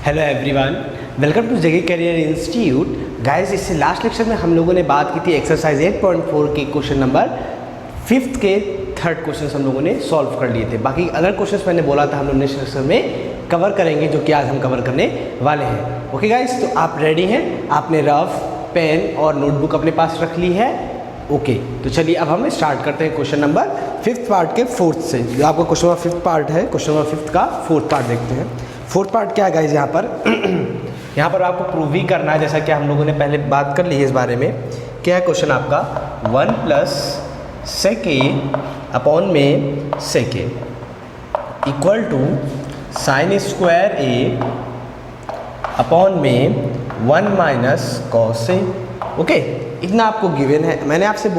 Hello everyone, welcome to JK career institute. Guys, इससे last lecture में हम लोगों ने बात की थी एक्सरसाइज 8.4 के क्वेश्चन नंबर 5 के थर्ड क्वेश्चन हम लोगों ने सॉल्व कर लिए थे। बाकी अदर क्वेश्चंस मैंने बोला था हम लोग नेक्स्ट लेक्चर में कवर करेंगे, जो कि आज हम कवर करने वाले हैं। ओके गाइस, तो आप रेडी हैं? आपने रफ पेन और नोटबुक अपने पास रख ली है? ओके, तो चलिए अब हम स्टार्ट करते हैं क्वेश्चन नंबर 5th पार्ट के 4th से। जो आपका क्वेश्चन नंबर 5th पार्ट है, क्वेश्चन नंबर 5th का 4th पार्ट देखते हैं। 4th पार्ट क्या है गाइज? यहाँ पर आपको प्रूव ही करना है, जैसा कि हम लोगों ने पहले बात कर ली है इस बारे में। क्या है क्वेश्चन आपका? 1 + sec a अपॉन में sec a equal to sin square a upon में 1 - cos a। ओके, इतना आपको गिवन है। मैंने आपसे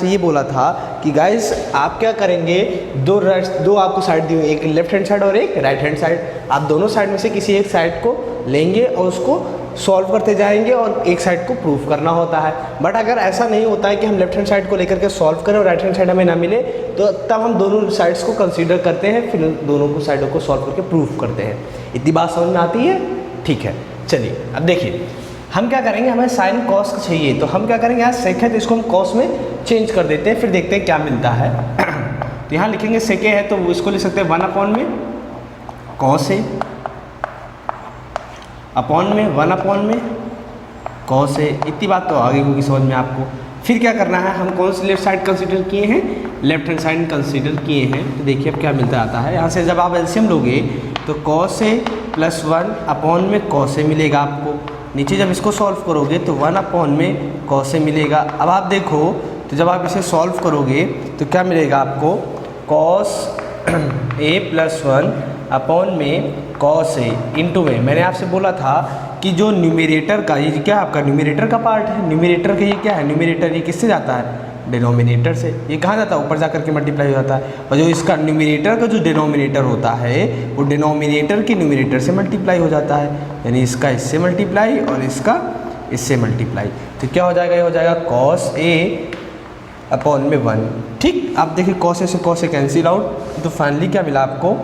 ये बोला था कि गाइस आप क्या करेंगे, दो आपको साइड दी हुई, एक लेफ्ट हैंड साइड और एक राइट हैंड साइड। आप दोनों साइड में से किसी एक साइड को लेंगे और उसको सॉल्व करते जाएंगे और एक साइड को प्रूफ करना होता है। बट अगर ऐसा नहीं होता है कि हम लेफ्ट हैंड साइड को लेकर के सॉल्व करें और राइट हैंड साइड हमें ना मिले, तो तब हम दोनों साइड्स को कंसीडर करते हैं, फिर दोनों को साइडों को सॉल्व करके प्रूफ करते हैं। इतनी बात समझ में आती है? ठीक है, चलिए अब देखिए हम क्या करेंगे। हमें साइन कॉस चाहिए, तो हम क्या करेंगे, यहाँ सेक है तो इसको हम कॉस में चेंज कर देते हैं, फिर देखते हैं क्या मिलता है। तो यहाँ लिखेंगे सेके है तो इसको लिख सकते हैं 1 अपॉन में कॉस ए अपॉन में 1 अपॉन में कॉस ए। इतनी बात तो आ गई होगी समझ में आपको। फिर क्या करना है, हम कौन सी लेफ्ट साइड कंसीडर किए हैं? लेफ्ट हैंड साइड कंसीडर किए हैं। तो देखिए अब क्या मिलता आता है। यहाँ से जब आप एलसीएम लोगे तो कॉस ए + 1 अपॉन में कॉस ए मिलेगा आपको। नीचे जब इसको सॉल्व करोगे तो 1 अपॉन में कॉस ए मिलेगा। अब आप देखो तो जब आप इसे सॉल्व करोगे तो क्या मिलेगा आपको? कॉस ए + 1 अपॉन में कॉस ए इंटू में। मैंने आपसे बोला था कि जो न्यूमरेटर का, ये क्या आपका न्यूमरेटर का पार्ट है, न्यूमरेटर का ये क्या है, न्यूमरेटर ये किससे जाता है? डिनोमिनेटर से। ये कहाँ जाता है? ऊपर जा करके मल्टीप्लाई हो जाता है। और जो इसका न्यूमरेटर का जो डिनोमिनेटर होता है वो डिनोमिनेटर के न्यूमरेटर से मल्टीप्लाई हो जाता है, यानी इसका इससे मल्टीप्लाई और इसका इससे मल्टीप्लाई। तो क्या हो जाएगा? ये हो जाएगा कॉस ए अपॉन में 1। ठीक, आप देखिए कॉस ए से कॉस ए कैंसिल आउट, तो फाइनली क्या मिला आपको?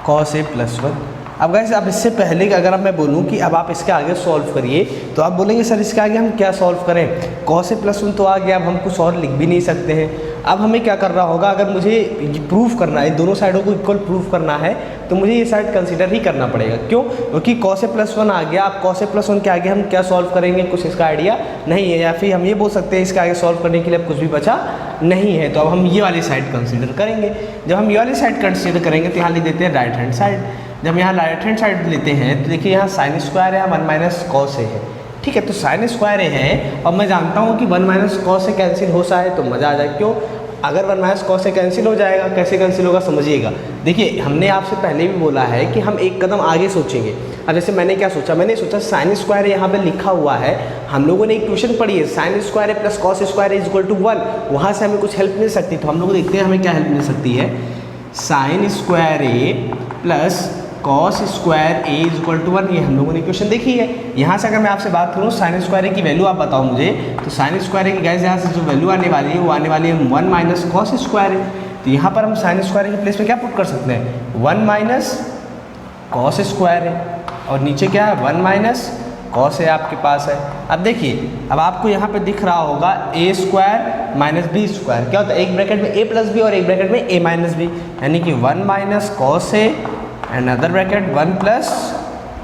Cos A + 1। अब गाइस अब इससे पहले कि अगर अब मैं बोलूं कि अब आप इसके आगे सॉल्व करिए, तो आप बोलेंगे सर इसके आगे हम क्या सॉल्व करें? कॉस ए + 1 तो आ गया, अब हम कुछ और लिख भी नहीं सकते हैं। अब हमें क्या करना होगा, अगर मुझे प्रूफ करना है, दोनों साइडों को इक्वल प्रूफ करना है, तो मुझे ये साइड कंसीडर ही करना पड़ेगा। क्यों? क्योंकि cos a + 1 आ गया। अब cos a + 1 के आगे हम क्या सॉल्व करेंगे, कुछ इसका आइडिया नहीं है, या फिर हम ये बोल सकते हैं इसके आगे सॉल्व करने के लिए अब कुछ भी बचा नहीं है। तो अब हम ये वाली साइड कंसीडर करेंगे। जब हम ये वाली साइड कंसीडर करेंगे तो यहाँ लिख देते हैं राइट हैंड साइड। जब यहाँ राइट हैंड साइड लेते हैं तो देखिए यहाँ साइन स्क्वायर है, 1 - cos a है। ठीक है, तो साइन स्क्वायर है और मैं जानता हूँ कि 1 - cos a कैंसिल हो सा है तो मज़ा आ जाए। क्यों? अगर 1 - cos a कैंसिल हो जाएगा, कैसे कैंसिल होगा समझिएगा। देखिए हमने आपसे पहले भी बोला है कि हम एक कदम आगे सोचेंगे। अब जैसे मैंने क्या सोचा, मैंने सोचा साइन स्क्वायर यहाँ पे लिखा हुआ है, हम लोगों ने इक्वेशन पढ़ी है, साइन स्क्वायर + cos स्क्वायर = 1। वहाँ से हमें कुछ हेल्प मिल सकती है, तो हम लोग देखते हैं हमें क्या हेल्प मिल सकती है। Sine square a + cos square a = 1, ये हम लोगों ने इक्वेशन देखी है। यहाँ से अगर मैं आपसे बात करूँ साइन स्क्वायर की वैल्यू आप बताओ मुझे, तो साइन स्क्वायर की गाइस यहाँ से जो वैल्यू आने वाली है वो आने वाली है 1 - cos स्क्वायर है। तो यहाँ पर हम साइन स्क्वायर के प्लेस में क्या पुट कर सकते हैं? 1 - cos स्क्वायर है, और नीचे क्या है? 1 - cos है आपके पास है। अब देखिए अब आपको यहाँ पे दिख रहा होगा a² - b²। क्या होता है? एक ब्रैकेट में a + b और एक ब्रैकेट में a - b, यानी कि 1 - cos a and other bracket 1 +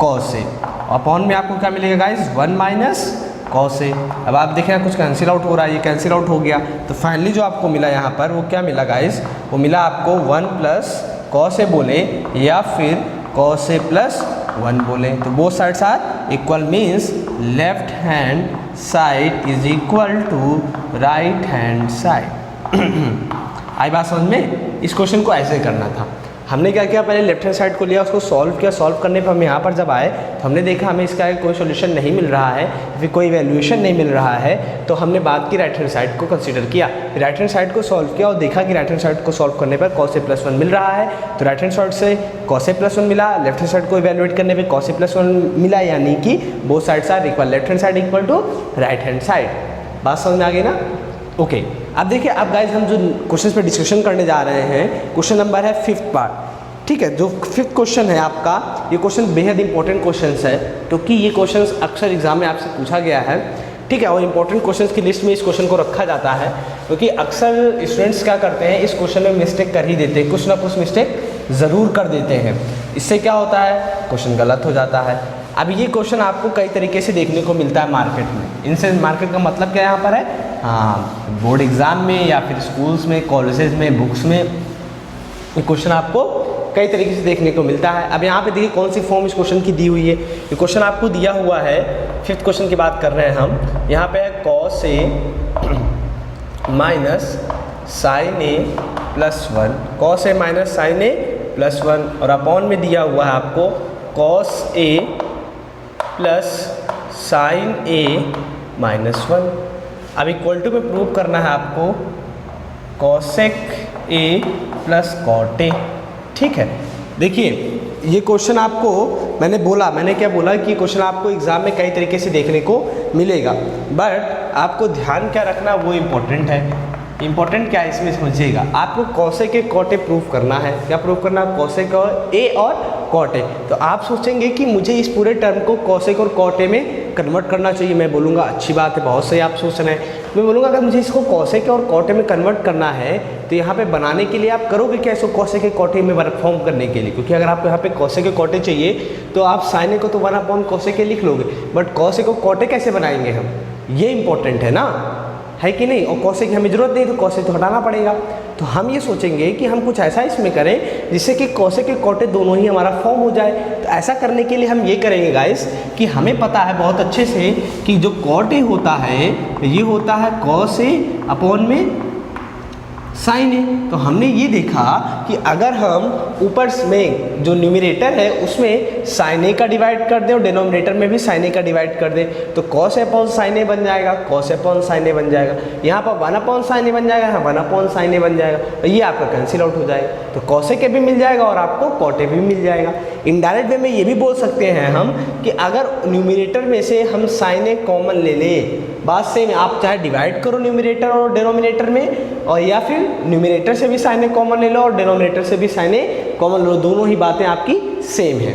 cos a। Upon में आपको क्या मिलेगा गाइस? 1 - cos a। अब आप देखें कुछ कैंसिल आउट हो रहा है, ये कैंसिल आउट हो गया। तो फाइनली जो आपको मिला यहाँ पर वो क्या मिला गाइस? वो मिला आपको 1 + cos a बोले या फिर cos a + 1 बोले। तो both sides are equal, means left hand side = right hand side. आई बात समझ में? इस क्वेश्चन को ऐसे करना था। हमने क्या किया, पहले लेफ्ट हैंड साइड को लिया, उसको सॉल्व किया। सॉल्व करने पर हम यहाँ पर जब आए तो हमने देखा हमें इसका कोई सोल्यूशन नहीं मिल रहा है, फिर कोई वैल्यूएशन नहीं मिल रहा है, तो हमने बात की राइट हैंड साइड को कंसीडर किया। फिर राइट हैंड साइड को सॉल्व किया और देखा कि राइट हैंड साइड को सॉल्व करने पर cos a + 1 मिल रहा है, तो राइट हैंड साइड से cos a + 1 मिला, लेफ्ट हैंड साइड को इवैल्यूएट करने पर cos a + 1 मिला, यानी कि both sides are equal, left hand side = right hand side. बात समझ में आ गई ना? ओके, अब देखिए अब गाइज हम जो क्वेश्चन पर डिस्कशन करने जा रहे हैं, क्वेश्चन नंबर है 5th पार्ट। ठीक है, जो 5th क्वेश्चन है आपका ये क्वेश्चन बेहद इंपॉर्टेंट क्वेश्चन है, क्योंकि ये क्वेश्चन अक्सर एग्जाम में आपसे पूछा गया है, ठीक है। और इंपॉर्टेंट क्वेश्चंस की लिस्ट में इस क्वेश्चन को रखा जाता है, क्योंकि अक्सर स्टूडेंट्स क्या करते हैं, इस क्वेश्चन में मिस्टेक कर ही देते हैं, कुछ ना कुछ मिस्टेक ज़रूर कर देते हैं। इससे क्या होता है, क्वेश्चन गलत हो जाता है। अब ये क्वेश्चन आपको कई तरीके से देखने को मिलता है मार्केट में। इनसे मार्केट का मतलब क्या यहाँ पर है, हाँ, बोर्ड एग्ज़ाम में या फिर स्कूल्स में, कॉलेजेस में, बुक्स में ये क्वेश्चन आपको कई तरीके से देखने को मिलता है। अब यहाँ पे देखिए कौन सी फॉर्म इस क्वेश्चन की दी हुई है। ये क्वेश्चन आपको दिया हुआ है, 5th क्वेश्चन की बात कर रहे हैं हम। यहाँ पे है cos A minus sin A plus 1, cos A minus sin A plus 1, और अपॉन में दिया हुआ है आपको cos A plus sin A minus 1। अब इक्वल टू में प्रूव करना है आपको cosec A plus cot A, ठीक है। देखिए ये क्वेश्चन आपको मैंने क्या बोला कि क्वेश्चन आपको एग्जाम में कई तरीके से देखने को मिलेगा, बट आपको ध्यान क्या रखना वो इम्पोर्टेंट है। इम्पोर्टेंट क्या है इसमें समझिएगा, आपको cosec A cot A prove करना है। क्या प्रूव करना है, cosec A और cot A। तो आप सोचेंगे कि मुझे इस पूरे टर्म को cosec और cot A में कन्वर्ट करना चाहिए। मैं बोलूँगा अच्छी बात है, बहुत सही आप सोच रहे हैं। मैं बोलूँगा अगर मुझे इसको cosec और cot A में कन्वर्ट करना है तो यहाँ पे बनाने के लिए आप करोगे क्या, इसको cosec cot A में फॉर्म करने के लिए, क्योंकि अगर आपको यहाँ पे cosec cot A चाहिए तो आप sin A को तो 1/cosec A लिख लोगे, बट cosec को cot A कैसे बनाएंगे हम, ये इंपॉर्टेंट है ना, है कि नहीं। और cosec की हमें ज़रूरत नहीं, तो cosec तो हटाना पड़ेगा। तो हम ये सोचेंगे कि हम कुछ ऐसा इसमें करें जिससे कि cosec के cot A दोनों ही हमारा फॉर्म हो जाए। तो ऐसा करने के लिए हम ये करेंगे गाइस कि हमें पता है बहुत अच्छे से कि जो cot A होता है ये होता है cos A अपॉन में sin A। तो हमने ये देखा कि अगर हम ऊपर में जो न्यूमरेटर है उसमें sin A का डिवाइड कर दें और डिनोमिनेटर में भी sin A का डिवाइड कर दें तो cos A upon sin A बन जाएगा, cos A upon sin A बन जाएगा। यहाँ पर 1/sin A बन जाएगा, यहाँ 1/sin A बन जाएगा, तो ये आपका कैंसिल आउट हो जाएगा। तो cosec A भी मिल जाएगा और आपको cot A भी मिल जाएगा। इनडायरेक्ट वे में ये भी बोल सकते हैं हम कि अगर न्यूमरेटर में से हम sin A कॉमन ले लें, बात सेम, आप चाहे डिवाइड करो न्यूमरेटर और डिनोमिनेटर में, और या फिर न्यूमरेटर से भी sin A कॉमन ले लो और डिनोमिनेटर से भी sin A कॉमन लो, दोनों ही बातें आपकी सेम है।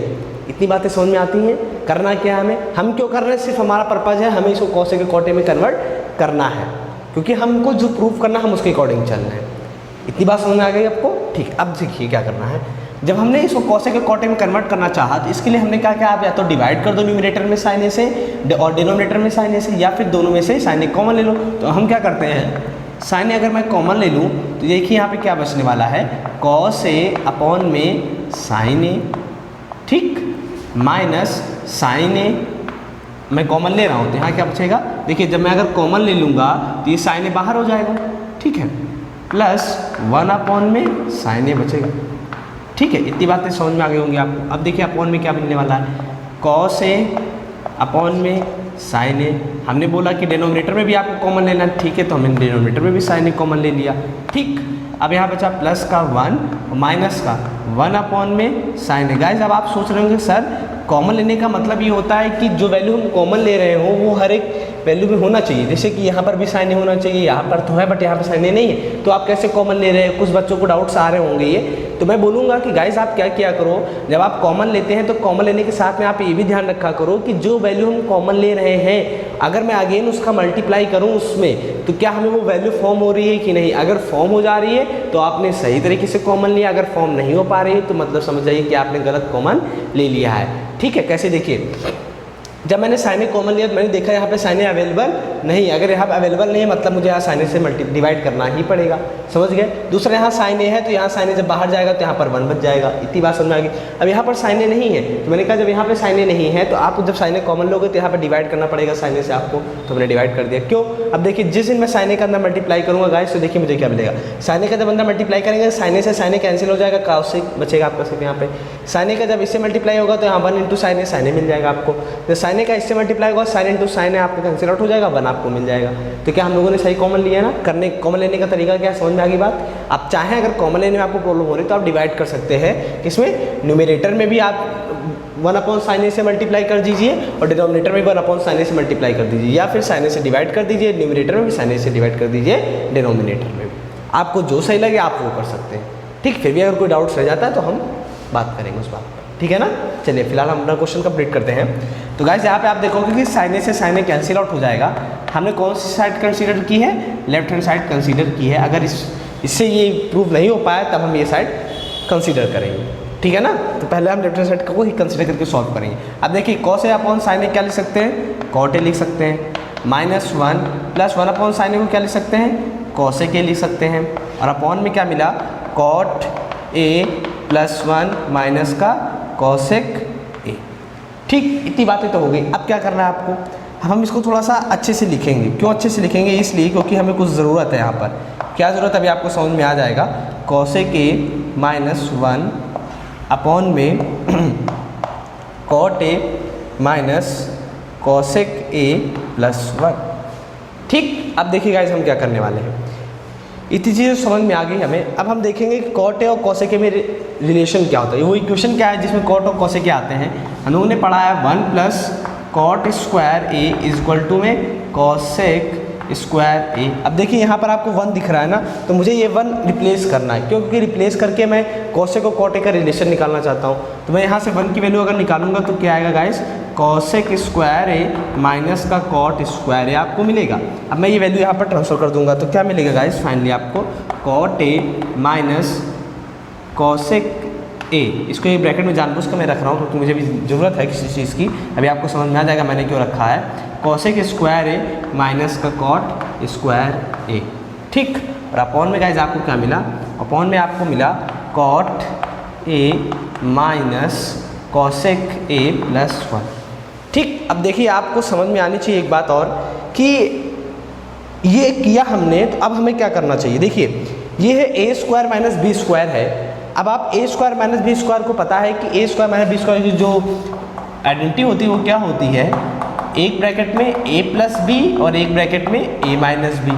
इतनी बातें समझ में आती हैं। करना क्या है हमें, हम क्यों कर रहे हैं, सिर्फ हमारा पर्पज़ है हमें इसको cosec के cot A में कन्वर्ट करना है, क्योंकि हमको जो प्रूफ करना है हम उसके अकॉर्डिंग चलना है। इतनी बात समझ में आ गई आपको, ठीक। अब देखिए क्या करना है, जब हमने इसको cosec के cot A में कन्वर्ट करना चाहा तो इसके लिए हमने क्या किया, आप या तो डिवाइड कर दो न्यूमरेटर में sin A से और डिनोमिनेटर में sin A से, या फिर दोनों में से sin A कॉमन ले लो। तो हम क्या करते हैं, sin A अगर मैं कॉमन ले लूँ तो देखिए यहाँ पे क्या बचने वाला है, cos A अपॉन में sin A, ठीक, माइनस sin A मैं कॉमन ले रहा हूँ तो यहाँ क्या बचेगा, देखिए जब मैं अगर कॉमन ले लूँगा तो ये sin A बाहर हो जाएगा, ठीक है, प्लस 1/में sin A बचेगा, ठीक है। इतनी बातें समझ में आ गई होंगी आपको। अब देखिए अपॉन में क्या मिलने वाला है, cos A अपॉन में sin A। हमने बोला कि डिनोमिनेटर में भी आपको कॉमन लेना है, ठीक है, तो हमने डिनोमिनेटर में भी sin A कॉमन ले लिया, ठीक। अब यहाँ बचा प्लस का 1 और माइनस का 1/में sin A। गाइस अब आप सोच रहे होंगे सर कॉमन लेने का मतलब ये होता है कि जो वैल्यू हम कॉमन ले रहे हो वो हर एक वैल्यू में होना चाहिए, जैसे कि यहाँ पर भी sin A होना चाहिए, यहाँ पर तो है बट यहाँ पर sin A नहीं है, तो आप कैसे कॉमन ले रहे हैं, कुछ बच्चों को डाउट्स आ रहे होंगे ये। तो मैं बोलूँगा कि गाइस आप क्या किया करो, जब आप कॉमन लेते हैं तो कॉमन लेने के साथ में आप ये भी ध्यान रखा करो कि जो वैल्यू हम कॉमन ले रहे हैं अगर मैं अगेन उसका मल्टीप्लाई करूँ उसमें तो क्या हमें वो वैल्यू फॉर्म हो रही है कि नहीं। अगर फॉर्म हो जा रही है तो आपने सही तरीके से कॉमन लिया, अगर फॉर्म नहीं हो पा रही है तो मतलब समझ जाइए कि आपने गलत कॉमन ले लिया है, ठीक है। कैसे, देखिए जब मैंने sin A कॉमन लिया तो मैंने देखा यहाँ पे sin A अवेलेबल नहीं, अगर यहाँ पे अवेलेबल नहीं है मतलब मुझे यहाँ sin A से डिवाइड करना ही पड़ेगा, समझ गए। दूसरा यहाँ sin A है तो यहाँ sin A जब बाहर जाएगा तो यहाँ पर 1 बच जाएगा, इतनी बात समझ में आ गई। अब यहाँ पर sin A नहीं है तो मैंने कहा जब यहाँ पे sin A नहीं है तो आप जब sin A कॉमन लोगे तो यहाँ पर डिवाइड करना पड़ेगा sin A से आपको, तो मैंने डिवाइड कर दिया। क्यों, अब देखिए जिस दिन मैं sin A का अंदर मल्टीप्लाई करूँगा गाइस तो देखिए मुझे क्या मिलेगा, sin A का जब अंदर मल्टीप्लाई करेंगे sin A से sin A कैंसिल हो जाएगा, cos बचेगा आपका सिर्फ यहाँ पे। sin A का जब इससे मल्टीप्लाई होगा तो यहाँ 1 × sin A मिल जाएगा आपको, तो sin A का इससे मल्टीप्लाई होगा sin × sin A आपको कैंसिल आउट हो जाएगा, 1 आपको मिल जाएगा। तो क्या हम लोगों ने सही कॉमन लिया ना, कॉमन लेने का तरीका क्या समझ में आ गई बात। आप चाहें अगर कॉमन लेने में आपको प्रॉब्लम हो रही है तो आप डिवाइड कर सकते हैं, किसमें, न्यूमरेटर में भी आप 1/sin A से मल्टीप्लाई कर दीजिए और डिनोमिनेटर में 1/sin A से मल्टीप्लाई कर दीजिए, या फिर sin A से डिवाइड कर दीजिए न्यूमरेटर में भी, sin A से डिवाइड कर दीजिए डिनोमिनेटर में भी, आपको जो सही लगे आप वो कर सकते हैं, ठीक। फिर भी अगर कोई डाउट्स रह जाता है तो हम बात करेंगे उस बात पर। ठीक है ना। चलिए फिलहाल हम अपना क्वेश्चन कंप्लीट करते हैं। तो गाइस यहाँ पे आप देखोगे कि साइन ए से साइन ए कैंसिल आउट हो जाएगा। हमने कौन सी साइड कंसीडर की है, लेफ्ट हैंड साइड कंसीडर की है। अगर इससे ये प्रूव नहीं हो पाया तब हम ये साइड कंसीडर करेंगे, ठीक है ना। तो पहले हम लेफ्ट हैंड साइड को ही कंसीडर करके सॉल्व करेंगे। अब देखिए कॉस ए अपॉन साइन ए क्या लिख सकते हैं, कॉट ए लिख सकते हैं, -1 + 1 अपॉन साइन ए को क्या लिख सकते हैं, कॉस ए के लिख सकते हैं, और अपॉन में क्या मिला, कॉट ए +1 माइनस का कॉसेक ए। ठीक, इतनी बातें तो हो गई। अब क्या करना है आपको, अब हम इसको थोड़ा सा अच्छे से लिखेंगे। क्यों अच्छे से लिखेंगे, इसलिए क्योंकि हमें कुछ ज़रूरत है यहाँ पर। क्या ज़रूरत है अभी आपको समझ में आ जाएगा। कॉसेक ए -1 अपॉन में cot a minus cosec a +1। ठीक, अब देखिए गाइस हम क्या करने वाले हैं। इतनी चीज़ें समझ में आ गई हमें। अब हम देखेंगे कि कॉट ए और कॉसेक ए में रिलेशन क्या होता है। वो इक्वेशन क्या है जिसमें कॉट और कॉसेक ए आते हैं। हम लोगों ने पढ़ा है 1 + कॉट स्क्वायर ए = में कॉसेक स्क्वायर ए। अब देखिए यहाँ पर आपको 1 दिख रहा है ना, तो मुझे ये 1 रिप्लेस करना है, क्योंकि रिप्लेस करके मैं कॉसेक और कॉट ए का रिलेशन निकालना चाहता हूँ। तो मैं यहाँ से 1 की वैल्यू अगर निकालूंगा तो क्या आएगा गाइस, कॉसेक स्क्वायर ए माइनस का कॉट स्क्वायर ए आपको मिलेगा। अब मैं ये वैल्यू यहाँ पर ट्रांसफर कर दूंगा तो क्या मिलेगा गाइस, फाइनली आपको cot a minus cosec a. इसको ये ब्रैकेट में जानबूझ कर मैं रख रहा हूँ क्योंकि मुझे भी ज़रूरत है किसी चीज़ की। अभी आपको समझ में आ जाएगा मैंने क्यों रखा है, कॉसेक स्क्वायर ए माइनस का कॉट स्क्वायर ए। ठीक, और अपॉन में गाइस आपको क्या मिला, अपॉन में आपको मिला cot a minus cosec a +1। ठीक, अब देखिए आपको समझ में आनी चाहिए एक बात और कि ये किया हमने, तो अब हमें क्या करना चाहिए। देखिए ये है a² - b² है। अब आप a² - b² को पता है कि a² - b² की जो आइडेंटिटी होती है वो क्या होती है, एक ब्रैकेट में a + b और एक ब्रैकेट में a - b।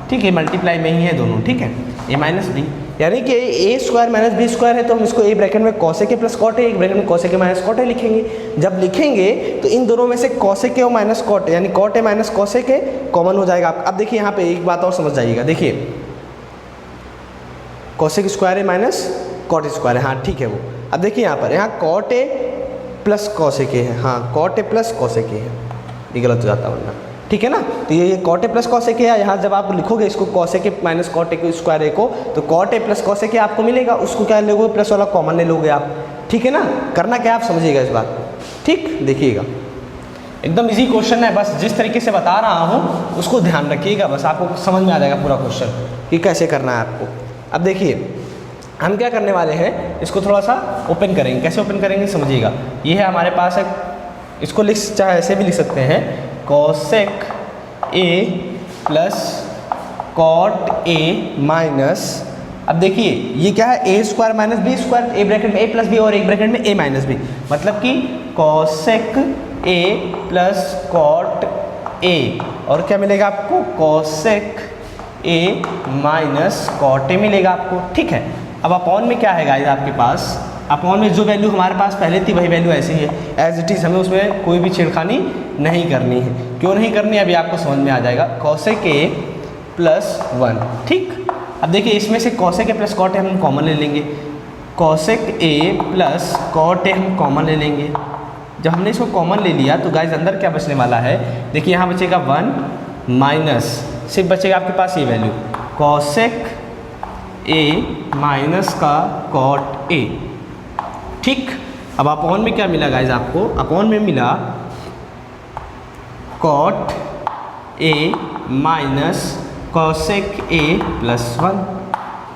ठीक है, मल्टीप्लाई में ही है दोनों, ठीक है, a - b। यानी कि a² - b² है तो हम इसको a ब्रैकेट में कॉसेक ए + कॉट ए, एक ब्रैकेट में कॉसेक ए - कॉट ए लिखेंगे। जब लिखेंगे तो इन दोनों में से कॉसेक ए और माइनस कॉट ए यानी cot a minus cosec a common हो जाएगा। अब देखिए यहाँ पे एक बात और समझ जाइएगा। देखिए कॉसेक स्क्वायर ए माइनस कॉट स्क्वायर है, हाँ ठीक है वो। अब देखिए यहाँ पर, यहाँ कॉट ए + कॉसेक ए है, हाँ कॉट ए + कॉसेक ए है, ये गलत हो जाता वरना, ठीक है ना। तो ये कॉट ए + कॉसेक ए है। यहाँ जब आप लिखोगे इसको cosec A minus cot A square A को, तो कॉट ए + कॉसेक ए आपको मिलेगा, उसको क्या लोगे, प्लस वाला कॉमन ले लोगे आप, ठीक है ना। करना क्या आप समझिएगा इस बात को, ठीक, देखिएगा एकदम इजी क्वेश्चन है। बस जिस तरीके से बता रहा हूँ उसको ध्यान रखिएगा, बस आपको समझ में आ जाएगा पूरा क्वेश्चन कि कैसे करना है आपको। अब देखिए हम क्या करने वाले हैं, इसको थोड़ा सा ओपन करेंगे। कैसे ओपन करेंगे समझिएगा। ये है हमारे पास एक, इसको लिख चाहे ऐसे भी लिख सकते हैं, cosec a + cot a minus, अब देखिए ये क्या है, a² - b², एक ब्रैकेट में a + b और एक ब्रैकेट में a - b, मतलब कि कॉसेक a + कॉट ए, और क्या मिलेगा आपको, कॉसेक a - कॉट ए मिलेगा आपको, ठीक है। अब अपॉन में क्या है गाइस आपके पास, अपॉन में जो वैल्यू हमारे पास पहले थी वही वैल्यू ऐसी ही है एज इट इज़, हमें उसमें कोई भी छेड़खानी नहीं करनी है। क्यों नहीं करनी है अभी आपको समझ में आ जाएगा। कॉसेक ए +1, ठीक। अब देखिए इसमें से कॉसेक ए + कॉट ए हम कॉमन ले लेंगे, कॉसेक ए + कॉट ए हम कॉमन ले लेंगे। जब हमने इसको कॉमन ले लिया तो गाइस अंदर क्या बचने वाला है, देखिए यहाँ बचेगा 1 माइनस, सिर्फ बचेगा आपके पास ये वैल्यू, कॉसेक ए माइनस का कॉट ए, ठीक। अब अपॉन में क्या मिला गाइस आपको, अपॉन में मिला cot a minus cosec a +1।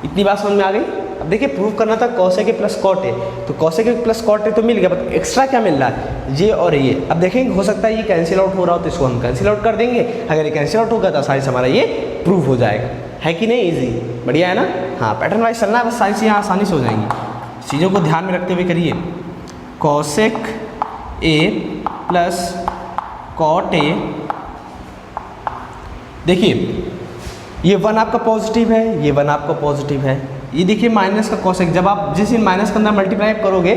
इतनी बात समझ में आ गई। अब देखिए प्रूव करना था कॉसेक ए + कॉट ए, तो कॉसेक ए + कॉट ए तो मिल गया, बट एक्स्ट्रा क्या मिल रहा है, ये और ये। अब देखेंगे हो सकता है ये कैंसिल आउट हो रहा हो तो इसको हम कैंसिल आउट कर देंगे। अगर ये कैंसिल आउट होगा तो आसानी से हमारा ये प्रूव हो जाएगा, है कि नहीं, ईजी, बढ़िया है ना। हाँ पैटर्न वाइज चलना है, बस सारी चीज़ें आसानी से हो जाएंगी। चीज़ों को ध्यान में रखते हुए करिए। कॉसेक ए + कॉट ए, देखिए ये 1 आपका पॉजिटिव है, ये 1 आपका पॉजिटिव है। ये देखिए माइनस का कॉसेक, जब आप जिस इन माइनस के अंदर मल्टीप्लाई करोगे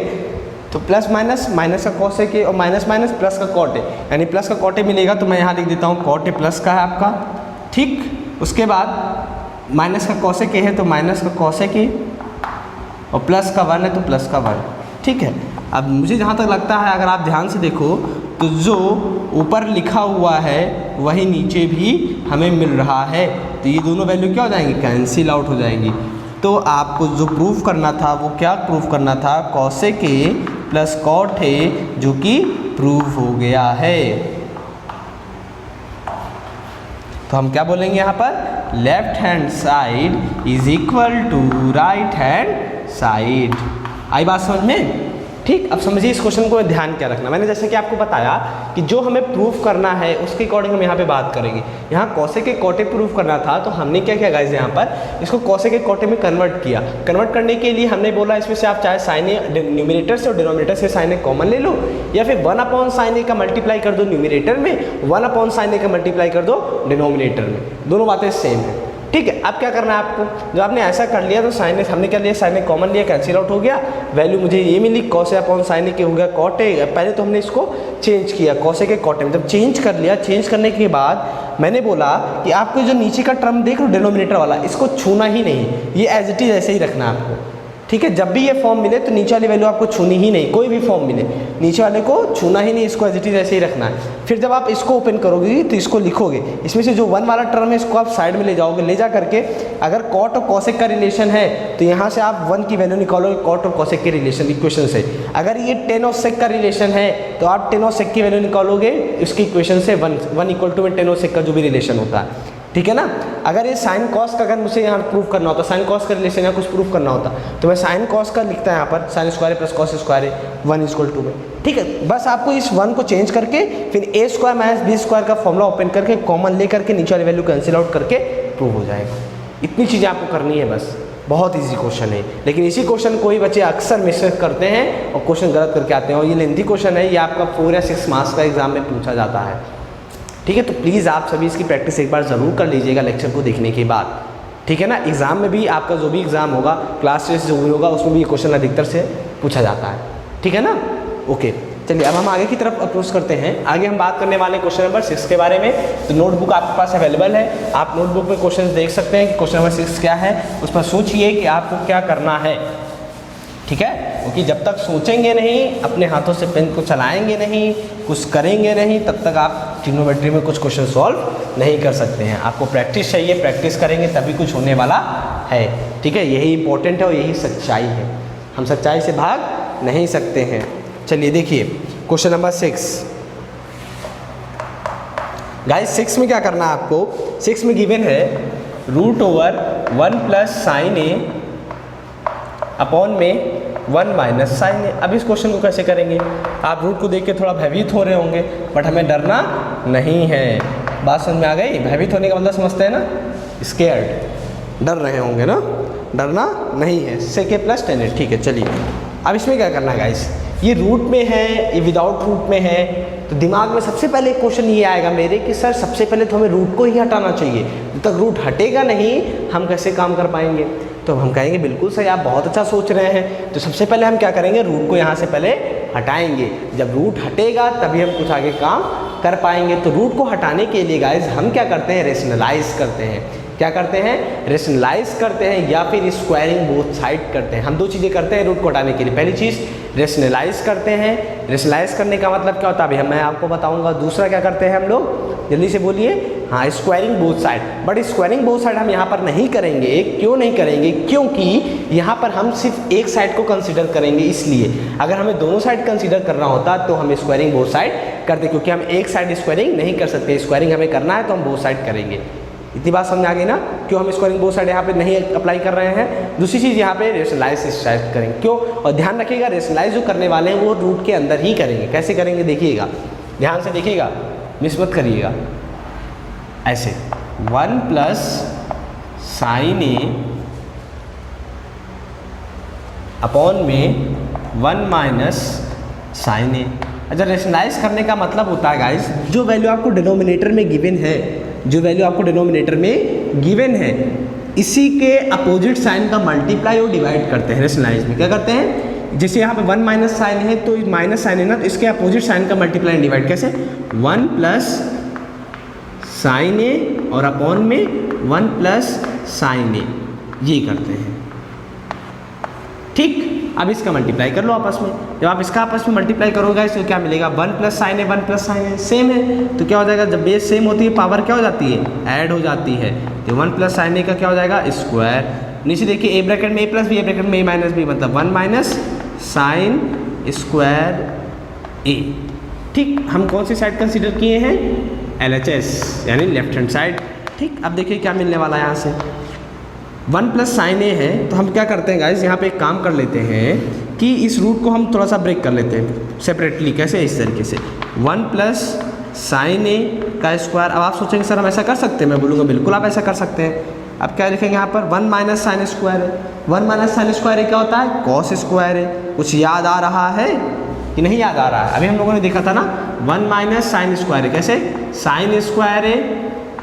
तो प्लस माइनस का कॉसेक ए और माइनस प्लस का कॉट ए, यानी प्लस का कॉट ए मिलेगा। तो मैं यहाँ लिख देता हूँ कॉट ए प्लस का है आपका, ठीक। उसके बाद माइनस का कॉसेक ए है तो माइनस का कॉसेक ए, और प्लस का 1 है तो प्लस का 1, ठीक है। अब मुझे जहाँ तक लगता है अगर आप ध्यान से देखो तो जो ऊपर लिखा हुआ है वही नीचे भी हमें मिल रहा है, तो ये दोनों वैल्यू क्या हो जाएंगी, कैंसिल आउट हो जाएंगी। तो आपको जो प्रूफ करना था वो क्या प्रूफ करना था, cosec a plus cot a, जो कि प्रूफ हो गया है। तो हम क्या बोलेंगे यहाँ पर, left hand side is equal to right hand side. आई बात समझ में? ठीक, अब समझिए इस क्वेश्चन को ध्यान क्या रखना। मैंने जैसे कि आपको बताया कि जो हमें प्रूफ करना है उसके अकॉर्डिंग हम यहाँ पे बात करेंगे। यहाँ कॉसेक के कॉटे प्रूफ करना था तो हमने क्या किया गाइस, यहाँ पर इसको कॉसेक के कॉटे में कन्वर्ट किया। कन्वर्ट करने के लिए हमने बोला इसमें से आप चाहे साइन ए न्यूमिनेटर से और डिनोमिनेटर से साइन ए कॉमन ले लो, या फिर 1 साइन ए का मल्टीप्लाई कर दो न्यूमिनेटर में, 1 साइन ए का मल्टीप्लाई कर दो डिनोमिनेटर में, दोनों बातें सेम है। ठीक है, अब क्या करना है आपको, जब आपने ऐसा कर लिया तो साइन ए हमने क्या लिया, साइन ए कॉमन लिया, कैंसिल आउट हो गया, वैल्यू मुझे ये मिली कॉस ए अपॉन साइन ए के हो गया कॉट ए। पहले तो हमने इसको चेंज किया कॉस ए के कॉट ए में, जब चेंज कर लिया, चेंज करने के बाद मैंने बोला कि आपको जो नीचे का टर्म देख लो डिनोमिनेटर वाला, इसको छूना ही नहीं, ये एज इट इज ऐसे ही रखना है आपको। ठीक है, जब भी ये फॉर्म मिले तो नीचे वाली वैल्यू आपको छूनी ही नहीं, कोई भी फॉर्म मिले नीचे वाले को छूना ही नहीं, इसको एज इट इज ऐसे ही रखना है। फिर जब आप इसको ओपन करोगे तो इसको लिखोगे, इसमें से जो 1 वाला टर्म है इसको आप साइड में ले जाओगे, ले जा करके अगर कॉट और कॉसेक का रिलेशन है तो यहाँ से आप 1 की वैल्यू निकालोगे कॉट और कॉसेक के रिलेशन इक्वेशन से। अगर ये टेन और सेक का रिलेशन है तो आप टेन और सेक की वैल्यू निकालोगे इसकी इक्वेशन से, 1 इक्वल टू में टेन और सेक का जो भी रिलेशन होता है। ठीक है ना, अगर ये साइन कॉस का अगर मुझे यहाँ प्रूफ करना होता, साइन कॉस का रिलेशन या कुछ प्रूफ करना होता तो मैं साइन कॉस का लिखता है यहाँ पर, sine square plus cos square 1 equal to में। ठीक है, बस आपको इस 1 को चेंज करके फिर ए स्क्वायर माइनस बी स्क्वायर का फॉर्मूला ओपन करके कॉमन ले करके नीचे वाली वैल्यू कैंसिल आउट करके प्रूव हो जाएगा। इतनी चीज़ें आपको करनी है बस, बहुत ईजी क्वेश्चन है। लेकिन इसी क्वेश्चन कोई बच्चे अक्सर मिस्टेक करते हैं और क्वेश्चन गलत करके आते हैं, और ये लेंथी क्वेश्चन है, ये आपका 4 या 6 मार्क्स का एग्जाम में पूछा जाता है। ठीक है, तो प्लीज़ आप सभी इसकी प्रैक्टिस एक बार ज़रूर कर लीजिएगा लेक्चर को देखने के बाद। ठीक है ना, एग्जाम में भी आपका जो भी एग्जाम होगा, क्लास टेस्ट जो भी होगा, उसमें भी ये क्वेश्चन अधिकतर से पूछा जाता है। ठीक है ना, ओके, चलिए अब हम आगे की तरफ अप्रोच करते हैं। आगे हम बात करने वाले क्वेश्चन नंबर 6 के बारे में। तो नोटबुक आपके पास अवेलेबल है, आप नोटबुक में क्वेश्चन देख सकते हैं कि क्वेश्चन नंबर 6 क्या है, उस पर सोचिए कि आपको क्या करना है। ठीक है, क्योंकि जब तक सोचेंगे नहीं, अपने हाथों से पेन को चलाएंगे नहीं, कुछ करेंगे नहीं, तब तक आप ट्रिग्नोमेट्री में कुछ क्वेश्चन सॉल्व नहीं कर सकते हैं। आपको प्रैक्टिस चाहिए, प्रैक्टिस करेंगे तभी कुछ होने वाला है। ठीक है, यही इंपॉर्टेंट है और यही सच्चाई है, हम सच्चाई से भाग नहीं सकते हैं। चलिए देखिए क्वेश्चन नंबर 6 गाइस, 6 में क्या करना है आपको, 6 में गिवन है √1 प्लस साइन ए अपॉन में 1 माइनस साइन ए। अब इस क्वेश्चन को कैसे करेंगे, आप रूट को देख के थोड़ा भयभीत हो रहे होंगे, बट हमें डरना नहीं है। बात समझ में आ गई, भयभीत होने का मतलब समझते हैं ना, स्केयर्ड, डर रहे होंगे ना, डरना नहीं है, सेक ए प्लस टेन ए। ठीक है, चलिए अब इसमें क्या करना है गाइस, ये रूट में है, ये विदाउट रूट में है, तो दिमाग में सबसे पहले क्वेश्चन ये आएगा मेरे कि सर सबसे पहले तो हमें रूट को ही हटाना चाहिए, जब तक रूट हटेगा नहीं हम कैसे काम कर पाएंगे। तो हम कहेंगे बिल्कुल सही, आप बहुत अच्छा सोच रहे हैं। तो सबसे पहले हम क्या करेंगे, रूट को यहाँ से पहले हटाएंगे, जब रूट हटेगा तभी हम कुछ आगे काम कर पाएंगे। तो रूट को हटाने के लिए गाइस हम क्या करते हैं, रेशनलाइज करते हैं। क्या करते हैं, रेशनलाइज करते हैं या फिर स्क्वायरिंग बोथ साइड करते हैं। हम 2 चीज़ें करते हैं रूट को हटाने के लिए। पहली चीज़ रेशनलाइज करते हैं, रेशनलाइज करने का मतलब क्या होता है अभी मैं आपको बताऊंगा। दूसरा क्या करते हैं हम लोग, जल्दी से बोलिए, हाँ, squaring both side. But squaring both side हम यहाँ पर नहीं करेंगे। क्यों नहीं करेंगे, क्योंकि यहाँ पर हम सिर्फ एक साइड को कंसीडर करेंगे, इसलिए अगर हमें दोनों साइड कंसीडर करना होता तो हम स्क्वायरिंग बोथ साइड करते, क्योंकि हम एक साइड स्क्वायरिंग नहीं कर सकते। स्क्वायरिंग हमें करना है तो हम बोथ साइड करेंगे। इतनी बात समझ आ गई ना, क्यों हम स्क्वायरिंग बोथ साइड यहाँ पे नहीं अप्लाई कर रहे हैं। दूसरी चीज़ यहाँ पे रेशनलाइज करेंगे, क्यों, और ध्यान रखिएगा रेशनलाइज जो करने वाले हैं वो रूट के अंदर ही करेंगे। कैसे करेंगे देखिएगा, ध्यान से देखिएगा, मिस मत करिएगा। ऐसे 1 प्लस साइन ए अपॉन में 1 माइनस साइन ए। अच्छा, रेशनलाइज करने का मतलब होता है गाइस, जो वैल्यू आपको डिनोमिनेटर में गिवन है, जो वैल्यू आपको डिनोमिनेटर में गिवन है, इसी के अपोजिट साइन का मल्टीप्लाई और डिवाइड करते हैं। रेशनलाइज में क्या करते हैं, जैसे यहाँ पे 1 माइनस साइन है तो माइनस साइन है ना, तो इसके अपोजिट साइन का मल्टीप्लाई एंड डिवाइड कैसे, 1 प्लस साइन ए और अपॉन में 1 प्लस साइन ए, ये करते हैं। ठीक, अब इसका मल्टीप्लाई कर लो आपस में। जब आप इसका आपस में मल्टीप्लाई करोगे तो क्या मिलेगा, 1 प्लस साइन है 1 प्लस साइन है सेम है, तो क्या हो जाएगा, जब बेस सेम होती है पावर क्या हो जाती है, ऐड हो जाती है। तो 1 प्लस साइन ए का क्या हो जाएगा, स्क्वायर। नीचे देखिए ए ब्रैकेट में ए प्लस बी, ए ब्रैकेट में ए माइनस बी, मतलब 1 माइनस साइन स्क्वायर ए। ठीक, हम कौन सी साइड कंसीडर किए हैं, LHS यानी लेफ्ट हैंड साइड। ठीक, अब देखिए क्या मिलने वाला है यहाँ से, 1 प्लस साइन ए है, तो हम क्या करते हैं गाइज, यहाँ पे एक काम कर लेते हैं कि इस रूट को हम थोड़ा सा ब्रेक कर लेते हैं सेपरेटली। कैसे, इस तरीके से 1 प्लस साइन ए का स्क्वायर। अब आप सोचेंगे सर हम ऐसा कर सकते हैं, मैं बोलूँगा बिल्कुल आप ऐसा कर सकते हैं। अब क्या लिखेंगे यहाँ पर, 1 माइनस साइन स्क्वायर है। 1 माइनस साइन स्क्वायर क्या होता है, कॉस स्क्वायर है। कुछ याद आ रहा है कि नहीं याद आ रहा है, अभी हम लोगों ने देखा था ना, 1 माइनस साइन स्क्वायर है, कैसे, sine square A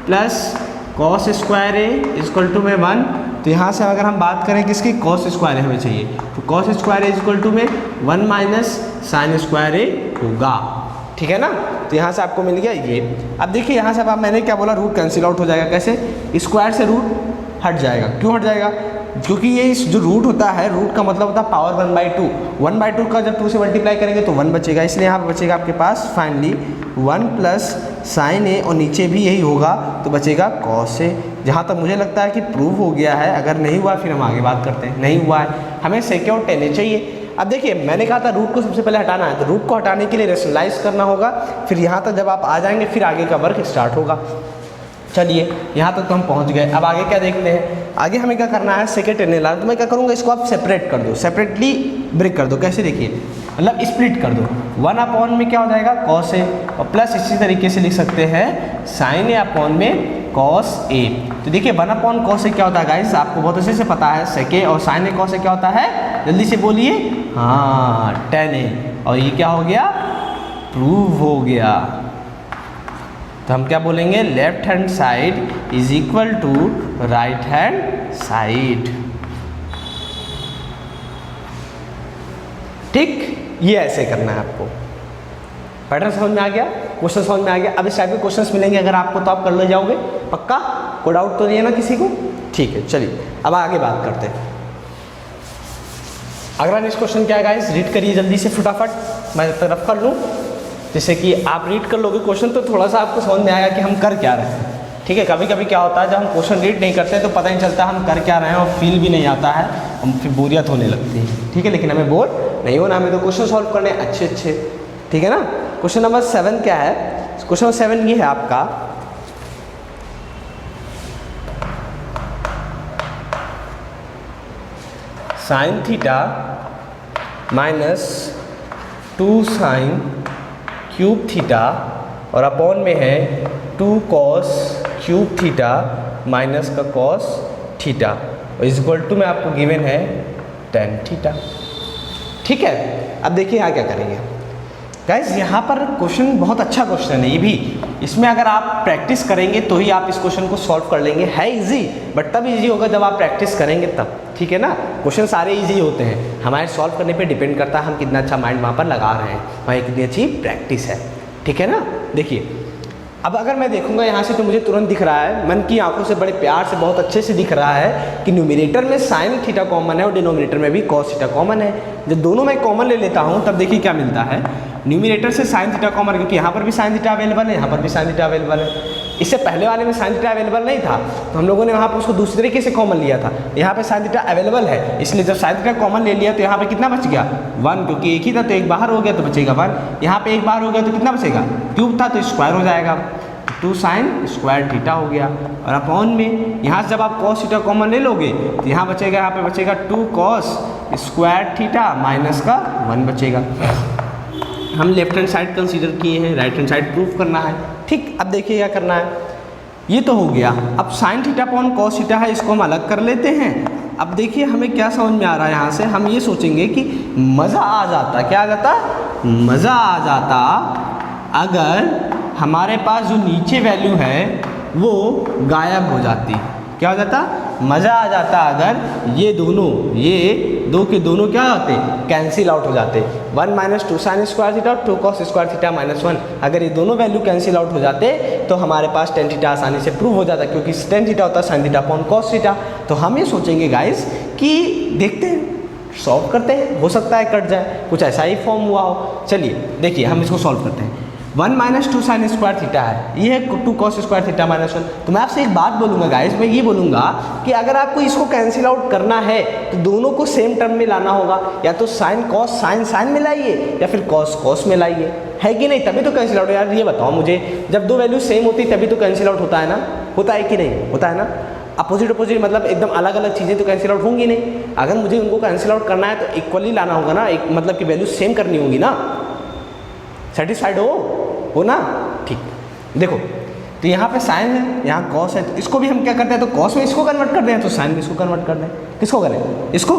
plus cos square A equal to में 1। तो यहाँ से अगर हम बात करें किसकी, कॉस स्क्वायर हमें चाहिए, तो cos square A equal to में 1 माइनस साइन स्क्वायर ए होगा। ठीक है ना, तो यहाँ से आपको मिल गया ये। अब देखिए यहाँ से अब मैंने क्या बोला, रूट कैंसिल आउट हो जाएगा। कैसे, स्क्वायर से रूट हट जाएगा। क्यों हट जाएगा, क्योंकि ये इस जो रूट होता है, रूट का मतलब होता है पावर 1/2। 1/2 का जब 2 से मल्टीप्लाई करेंगे तो 1 बचेगा, इसलिए यहाँ पर बचेगा आपके पास फाइनली 1 प्लस साइन ए, और नीचे भी यही होगा तो बचेगा कॉस ए। जहाँ तक मुझे लगता है कि प्रूव हो गया है, अगर नहीं हुआ फिर हम आगे बात करते हैं। नहीं हुआ है, हमें सेक और टेन ए चाहिए। अब देखिए मैंने कहा था रूट को सबसे पहले हटाना है, तो रूट को हटाने के लिए रेशनलाइज करना होगा, फिर यहाँ तक जब आप आ जाएंगे फिर आगे का वर्क स्टार्ट होगा। चलिए यहाँ तक तो हम पहुँच गए, अब आगे क्या देखते हैं। आगे हमें क्या करना है, सेकेंड टेन ला, तो मैं क्या करूँगा, इसको आप सेपरेट कर दो, सेपरेटली ब्रेक कर दो। कैसे, देखिए मतलब स्प्लिट कर दो। 1 अपॉन में क्या हो जाएगा, कॉस ए, और प्लस इसी तरीके से लिख सकते हैं साइन ए अपॉन में कॉस ए। तो देखिए 1 अपॉन कॉस ए क्या होता है गाइस, आपको बहुत अच्छे से पता है, सेक ए, और साइन ए कॉस ए क्या होता है, जल्दी से बोलिए, हाँ टेन ए। और ये क्या हो गया, प्रूव हो गया। तो हम क्या बोलेंगे, left hand side is equal to right hand side. ठीक, ये ऐसे करना है आपको। पैटर्न समझ में आ गया, क्वेश्चन समझ में आ गया। अब इस टाइप के क्वेश्चंस मिलेंगे अगर आपको तो आप कर ले जाओगे पक्का, कोई डाउट तो नहीं है ना किसी को। ठीक है, चलिए अब आगे बात करते हैं। अगला नेक्स्ट क्वेश्चन क्या है गाइस, रीड करिए जल्दी से फटाफट, मैं तरफ कर लूँ, जैसे कि आप रीड कर लोगे क्वेश्चन तो थोड़ा सा आपको समझ में आएगा कि हम कर क्या रहे हैं। ठीक है, कभी कभी क्या होता है जब हम क्वेश्चन रीड नहीं करते तो पता नहीं चलता हम कर क्या रहे हैं, और फील भी नहीं आता है, हम फिर बोरियत होने लगती है। ठीक है, लेकिन हमें बोर नहीं होना, हमें तो क्वेश्चन सॉल्व करने अच्छे अच्छे। ठीक है ना, क्वेश्चन नंबर 7 क्या है, क्वेश्चन नंबर 7 ये है आपका, sine theta minus 2 sine cube theta और अपॉन में है 2 कॉस क्यूब थीटा माइनस का कॉस थीटा और इज इक्वल टू में आपको गिवन है टेन थीटा। ठीक है, अब देखिए यहाँ क्या करेंगे गाइज, यहाँ पर क्वेश्चन बहुत अच्छा क्वेश्चन है ये भी, इसमें अगर आप प्रैक्टिस करेंगे तो ही आप इस क्वेश्चन को सॉल्व कर लेंगे। है इजी, बट तब इजी होगा जब आप प्रैक्टिस करेंगे तब। ठीक है ना, क्वेश्चन सारे इजी होते हैं, हमारे सॉल्व करने पे डिपेंड करता है हम कितना अच्छा माइंड वहाँ पर लगा रहे हैं, वहाँ कितनी अच्छी प्रैक्टिस है। ठीक है ना, देखिए अब अगर मैं देखूंगा यहाँ से तो मुझे तुरंत दिख रहा है, मन की आंखों से बड़े प्यार से बहुत अच्छे से दिख रहा है कि न्यूमरेटर में साइन थीटा कॉमन है और डिनोमिनेटर में भी कॉस थीटा कॉमन है। जब दोनों मैं कॉमन ले लेता हूँ तब देखिए क्या मिलता है, न्यूमरेटर से साइन थीटा कॉमन, क्योंकि यहाँ पर भी साइन थीटा अवेलेबल है, यहाँ पर भी साइन थीटा अवेलेबल है। इससे पहले वाले में साइन थीटा अवेलेबल नहीं था तो हम लोगों ने वहाँ पर उसको दूसरे तरीके से कॉमन लिया था। यहाँ पे साइन थीटा अवेलेबल है, इसलिए जब साइन थीटा कॉमन ले लिया तो यहाँ पे कितना बच गया 1, क्योंकि एक ही था तो एक बाहर हो गया तो बचेगा 1। यहाँ पे एक बाहर हो गया तो कितना बचेगा, क्यूब था तो स्क्वायर हो जाएगा, 2 साइन स्क्वायर थीटा हो गया। और अपॉन में यहाँ से जब आप कॉस थीटा कॉमन ले लोगे तो यहाँ बचेगा, यहाँ पे बचेगा 2 कॉस स्क्वायर थीटा माइनस का 1 बचेगा। हम लेफ्ट हैंड साइड कंसीडर किए हैं, राइट हैंड साइड प्रूफ करना है। ठीक, अब देखिए क्या करना है, ये तो हो गया। अब sine theta upon cos theta है, इसको हम अलग कर लेते हैं। अब देखिए हमें क्या समझ में आ रहा है, यहाँ से हम ये सोचेंगे कि मज़ा आ जाता, क्या आ जाता, मज़ा आ जाता अगर हमारे पास जो नीचे वैल्यू है वो गायब हो जाती। क्या हो जाता, मज़ा आ जाता अगर ये दोनों, ये दो के दोनों क्या होते, कैंसिल आउट हो जाते। 1 माइनस 2 साइन स्क्वायर थीटा और 2 कॉस स्क्वायर थीटा माइनस 1, अगर ये दोनों वैल्यू कैंसिल आउट हो जाते तो हमारे पास टेन थीटा आसानी से प्रूव हो जाता, क्योंकि टेन थीटा होता है sine theta upon cos theta. तो हम ये सोचेंगे गाइस कि देखते हैं सॉल्व करते हैं, हो सकता है कट जाए, कुछ ऐसा ही फॉर्म हुआ हो। चलिए देखिए हम इसको सॉल्व करते हैं। 1 माइनस 2 साइन स्क्वायर थीटा है, ये है 2 कॉस स्क्वायर थीटा माइनस 1। तो मैं आपसे एक बात बोलूँगा गाइस, मैं ये बोलूँगा कि अगर आपको इसको कैंसिल आउट करना है तो दोनों को सेम टर्म में लाना होगा, या तो साइन कॉस साइन साइन में लाइए या फिर कॉस कॉस में लाइए, है कि नहीं, तभी तो कैंसिल आउट। यार ये बताओ मुझे, जब दो वैल्यू सेम होती तभी तो कैंसिल आउट होता है ना, होता है कि नहीं, होता है ना। अपोजिट अपोजिट मतलब एकदम अलग अलग चीज़ें तो कैंसिल आउट होंगी नहीं। अगर मुझे उनको कैंसिल आउट करना है तो इक्वली लाना होगा ना, एक मतलब कि वैल्यू सेम करनी होगी ना। सेटिस्फाइड हो ना, ठीक। देखो तो यहाँ पे साइन है, यहाँ कॉस है, तो इसको भी हम क्या करते हैं, तो कॉस में इसको कन्वर्ट कर दें, तो साइन में इसको कन्वर्ट कर दें। किसको करें, इसको,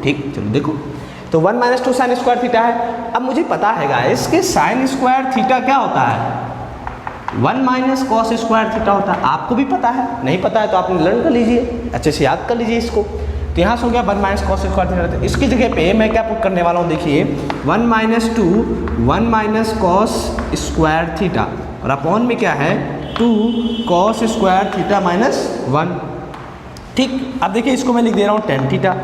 ठीक। चलो देखो तो 1 माइनस 2 साइन स्क्वायर थीटा है। अब मुझे पता है गाइस कि साइन स्क्वायर थीटा क्या होता है, 1 माइनस कॉस स्क्वायर थीटा होता है। आपको भी पता है, नहीं पता है तो आपने लर्न कर लीजिए, अच्छे से याद कर लीजिए इसको। तो यहाँ से हो गया 1 माइनस कॉस स्क्वायर थीटा। तो इसकी जगह पे मैं क्या पुट करने वाला हूँ, देखिए 1 minus 2 1 minus cos square theta, और अपॉन में क्या है 2 कॉस स्क्वायर थीटा माइनस 1, ठीक। अब देखिए इसको मैं लिख दे रहा हूँ tan थीटा।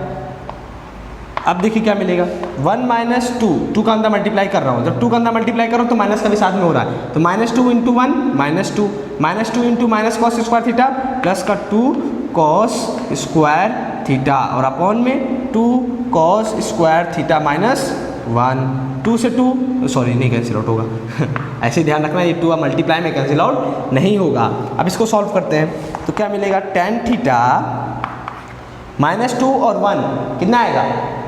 अब देखिए क्या मिलेगा, 1 माइनस 2 का अंदर मल्टीप्लाई कर रहा हूँ, जब 2 का अंदर मल्टीप्लाई कर रहा हूँ तो माइनस का भी साथ में हो रहा है, तो -2 into 1 -2 into minus cos square theta plus का 2 कॉस स्क्वायर थीटा, और अपॉन में 2 कॉस स्क्वायर थीटा माइनस 1। 2 से 2 सॉरी नहीं कैंसिल आउट होगा ऐसे ध्यान रखना, ये 2 मल्टीप्लाई में कैंसिल आउट नहीं होगा। अब इसको सॉल्व करते हैं तो क्या मिलेगा, tan थीटा -2 और 1 कितना आएगा,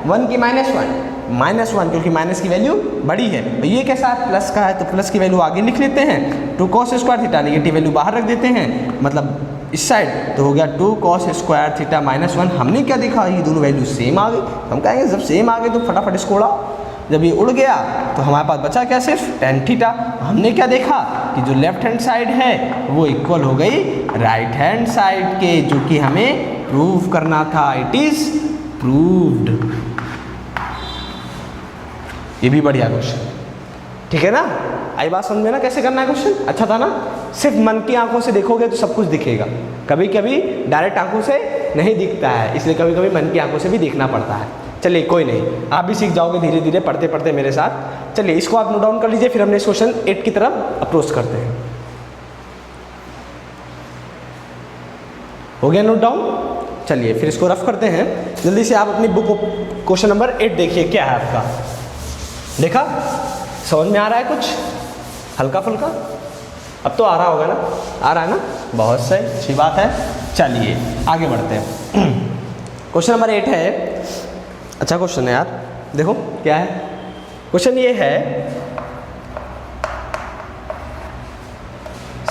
1 की -1 क्योंकि माइनस की वैल्यू बड़ी है। तो ये कैसा है, प्लस का है, तो प्लस की वैल्यू आगे लिख लेते हैं, 2 cos square theta, negative value बाहर रख देते हैं, मतलब इस साइड, तो हो गया 2 कॉस स्क्वायर थीटा माइनस 1। हमने क्या देखा, ये दोनों वैल्यू सेम आ गई। हम कहेंगे जब सेम आ गए तो फटाफट इसको उड़ाओ, जब ये उड़ गया तो हमारे पास बचा क्या, सिर्फ tan थीटा। हमने क्या देखा कि जो लेफ्ट हैंड साइड है वो इक्वल हो गई राइट हैंड साइड के, जो कि हमें प्रूव करना था। It is proved. ये भी बढ़िया क्वेश्चन, ठीक है ना, आई बात समझ में ना कैसे करना है क्वेश्चन, अच्छा था ना। सिर्फ मन की आंखों से देखोगे तो सब कुछ दिखेगा, कभी कभी डायरेक्ट आंखों से नहीं दिखता है, इसलिए कभी कभी मन की आंखों से भी देखना पड़ता है। चलिए कोई नहीं, आप भी सीख जाओगे धीरे धीरे पढ़ते पढ़ते मेरे साथ। चलिए इसको आप नोट डाउन कर लीजिए, फिर हमने इस क्वेश्चन 8 की तरफ अप्रोच करते हैं। हो गया नोट डाउन, चलिए फिर इसको रफ करते हैं। जल्दी से आप अपनी बुक क्वेश्चन नंबर 8 देखिए, क्या है आपका, देखा, समझ में आ रहा है कुछ हल्का फुल्का, अब तो आ रहा होगा ना, आ रहा है ना, बहुत सही, अच्छी बात है। चलिए आगे बढ़ते हैं। क्वेश्चन नंबर 8 है, अच्छा क्वेश्चन है यार, देखो क्या है क्वेश्चन, ये है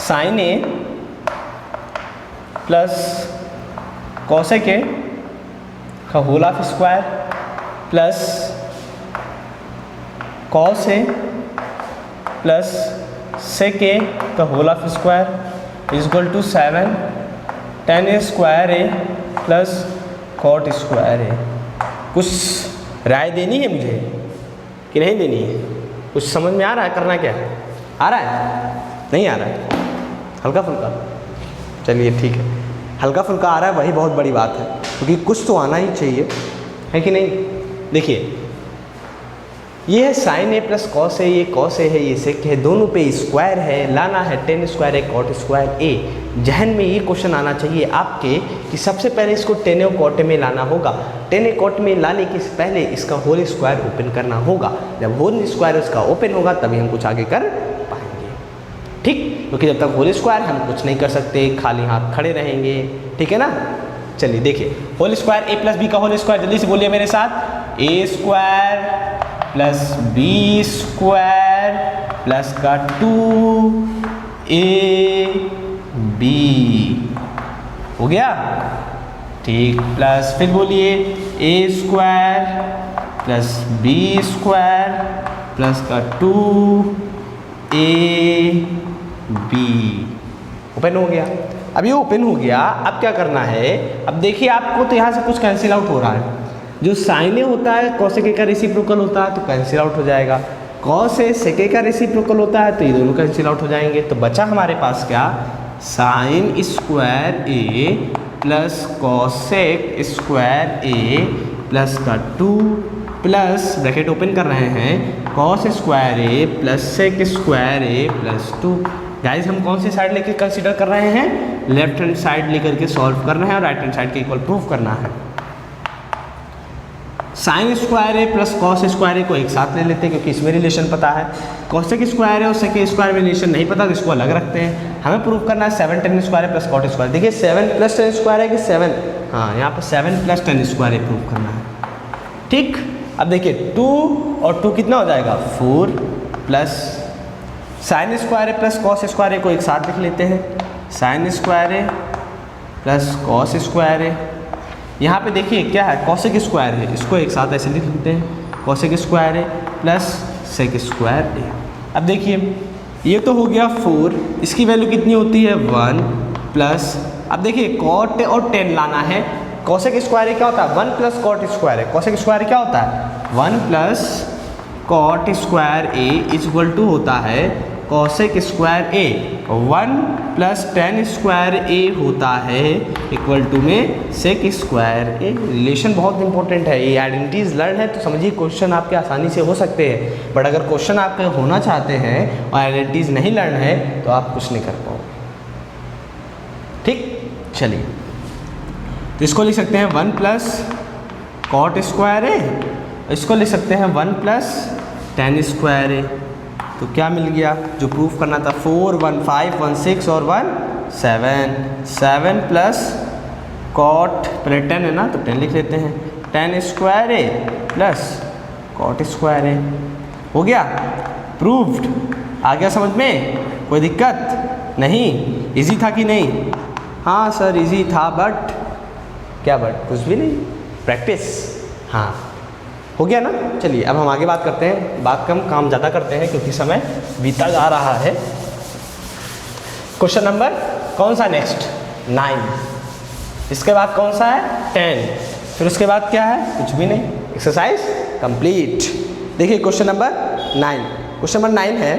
sine A plus cosec A का whole of square plus cos A plus sec A का whole of square is equal to 7 tan A square A plus cot square A. कुछ राय देनी है मुझे कि नहीं देनी है, कुछ समझ में आ रहा है, करना क्या है, आ रहा है नहीं आ रहा है, हल्का फुल्का, चलिए ठीक है, हल्का फुल्का आ रहा है वही बहुत बड़ी बात है, क्योंकि कुछ तो आना ही चाहिए, है कि नहीं। देखिए ये है साइन ए प्लस कॉस ए, ये कॉस ए है, ये सेक है, दोनों पे स्क्वायर है, लाना है tan स्क्वायर ए कॉट स्क्वायर ए। जहन में ये क्वेश्चन आना चाहिए आपके कि सबसे पहले इसको tan ए कॉट में लाना होगा, tan ए कॉट में लाने के पहले इसका होल स्क्वायर ओपन करना होगा, जब होल स्क्वायर उसका ओपन होगा तभी हम कुछ आगे कर पाएंगे, ठीक, क्योंकि जब तक होल स्क्वायर हम कुछ नहीं कर सकते, खाली हाथ खड़े रहेंगे, ठीक है ना। चलिए देखिए, होल स्क्वायर ए प्लस बी का होल स्क्वायर, जल्दी से बोलिए मेरे साथ, A square plus B square plus का 2ab हो गया, ठीक, प्लस फिर बोलिए A square plus B square plus का 2ab ओपन हो गया। अब ये ओपन हो गया, अब क्या करना है, अब देखिए आपको तो यहाँ से कुछ कैंसिल आउट हो रहा है, जो साइन ए होता है कॉसेक ए का रेसिप्रोकल होता है तो कैंसिल आउट हो जाएगा, कॉस ए सेक ए का रेसिप्रोकल होता है तो ये दोनों कैंसिल आउट हो जाएंगे। तो बचा हमारे पास क्या, साइन स्क्वायर ए प्लस कॉसेक स्क्वायर ए प्लस का 2 प्लस ब्रैकेट ओपन कर रहे हैं कॉस स्क्वायर ए प्लस सेक स्क्वायर ए प्लस 2। गाइस हम कौन सी साइड लेकर कंसीडर कर रहे हैं? लेफ्ट हैंड साइड लेकर के सॉल्व करना है और राइट हैंड साइड के इक्वल प्रूफ करना है। Sign square A plus cos square A को एक साथ ले लेते हैं क्योंकि इसमें रिलेशन पता है। कॉसेक स्क्वायर है और सेक स्क्वायर में रिलेशन नहीं पता तो इसको अलग रखते हैं। हमें प्रूफ करना है 7 tan स्क्वायर है प्लस कॉट स्क्वायर। देखिए 7 प्लस tan स्क्वायर है कि 7, हाँ यहाँ पर 7 प्लस tan स्क्वायर है प्रूफ करना है। ठीक, अब देखिए 2 और 2 कितना हो जाएगा 4 प्लस साइन स्क्वायर है प्लस कॉस स्क्वायर है को एक साथ लिख लेते हैं। साइन स्क्वायर है प्लस कॉस स्क्वायर है। यहाँ पे देखिए क्या है कॉसेक स्क्वायर है, इसको एक साथ ऐसे लिख लेते हैं कॉसेक स्क्वायर है प्लस सेक स्क्वायर है। अब देखिए ये तो हो गया 4, इसकी वैल्यू कितनी होती है 1 प्लस, अब देखिए कॉट और tan लाना है। कॉसेक स्क्वायर क्या होता है 1 प्लस कॉट स्क्वायर है। कॉसेक स्क्वायर क्या होता है 1 plus cot square A is equal to होता है cosec square a. 1 plus tan square ए होता है इक्वल टू में सेक स्क्वायर ए। रिलेशन बहुत इंपॉर्टेंट है, ये आइडेंटिटीज लर्न है तो समझिए क्वेश्चन आपके आसानी से हो सकते हैं, बट अगर क्वेश्चन आपके होना चाहते हैं और आइडेंटिटीज नहीं लर्न है तो आप कुछ नहीं कर पाओगे। ठीक, चलिए तो इसको लिख सकते हैं 1 प्लस कॉट स्क्वायर ए, इसको लिख सकते हैं 1 प्लस tan स्क्वायर ए। तो क्या मिल गया जो प्रूफ करना था 4 1 5 1 6 और 1 7 7 प्लस कॉट पहले 10 है ना तो 10 लिख लेते हैं tan स्क्वायर ए प्लस कॉट स्क्वायर ए। हो गया प्रूव्ड। आ गया समझ में? कोई दिक्कत नहीं? इजी था कि नहीं? हाँ सर इजी था, बट क्या बट कुछ भी नहीं, प्रैक्टिस। हाँ हो गया ना। चलिए अब हम आगे बात करते हैं, बात कम काम ज़्यादा करते हैं क्योंकि समय बीता जा रहा है। क्वेश्चन नंबर कौन सा नेक्स्ट 9, इसके बाद कौन सा है 10, फिर उसके बाद क्या है कुछ भी नहीं। Exercise complete. देखिए क्वेश्चन नंबर 9, क्वेश्चन नंबर 9 है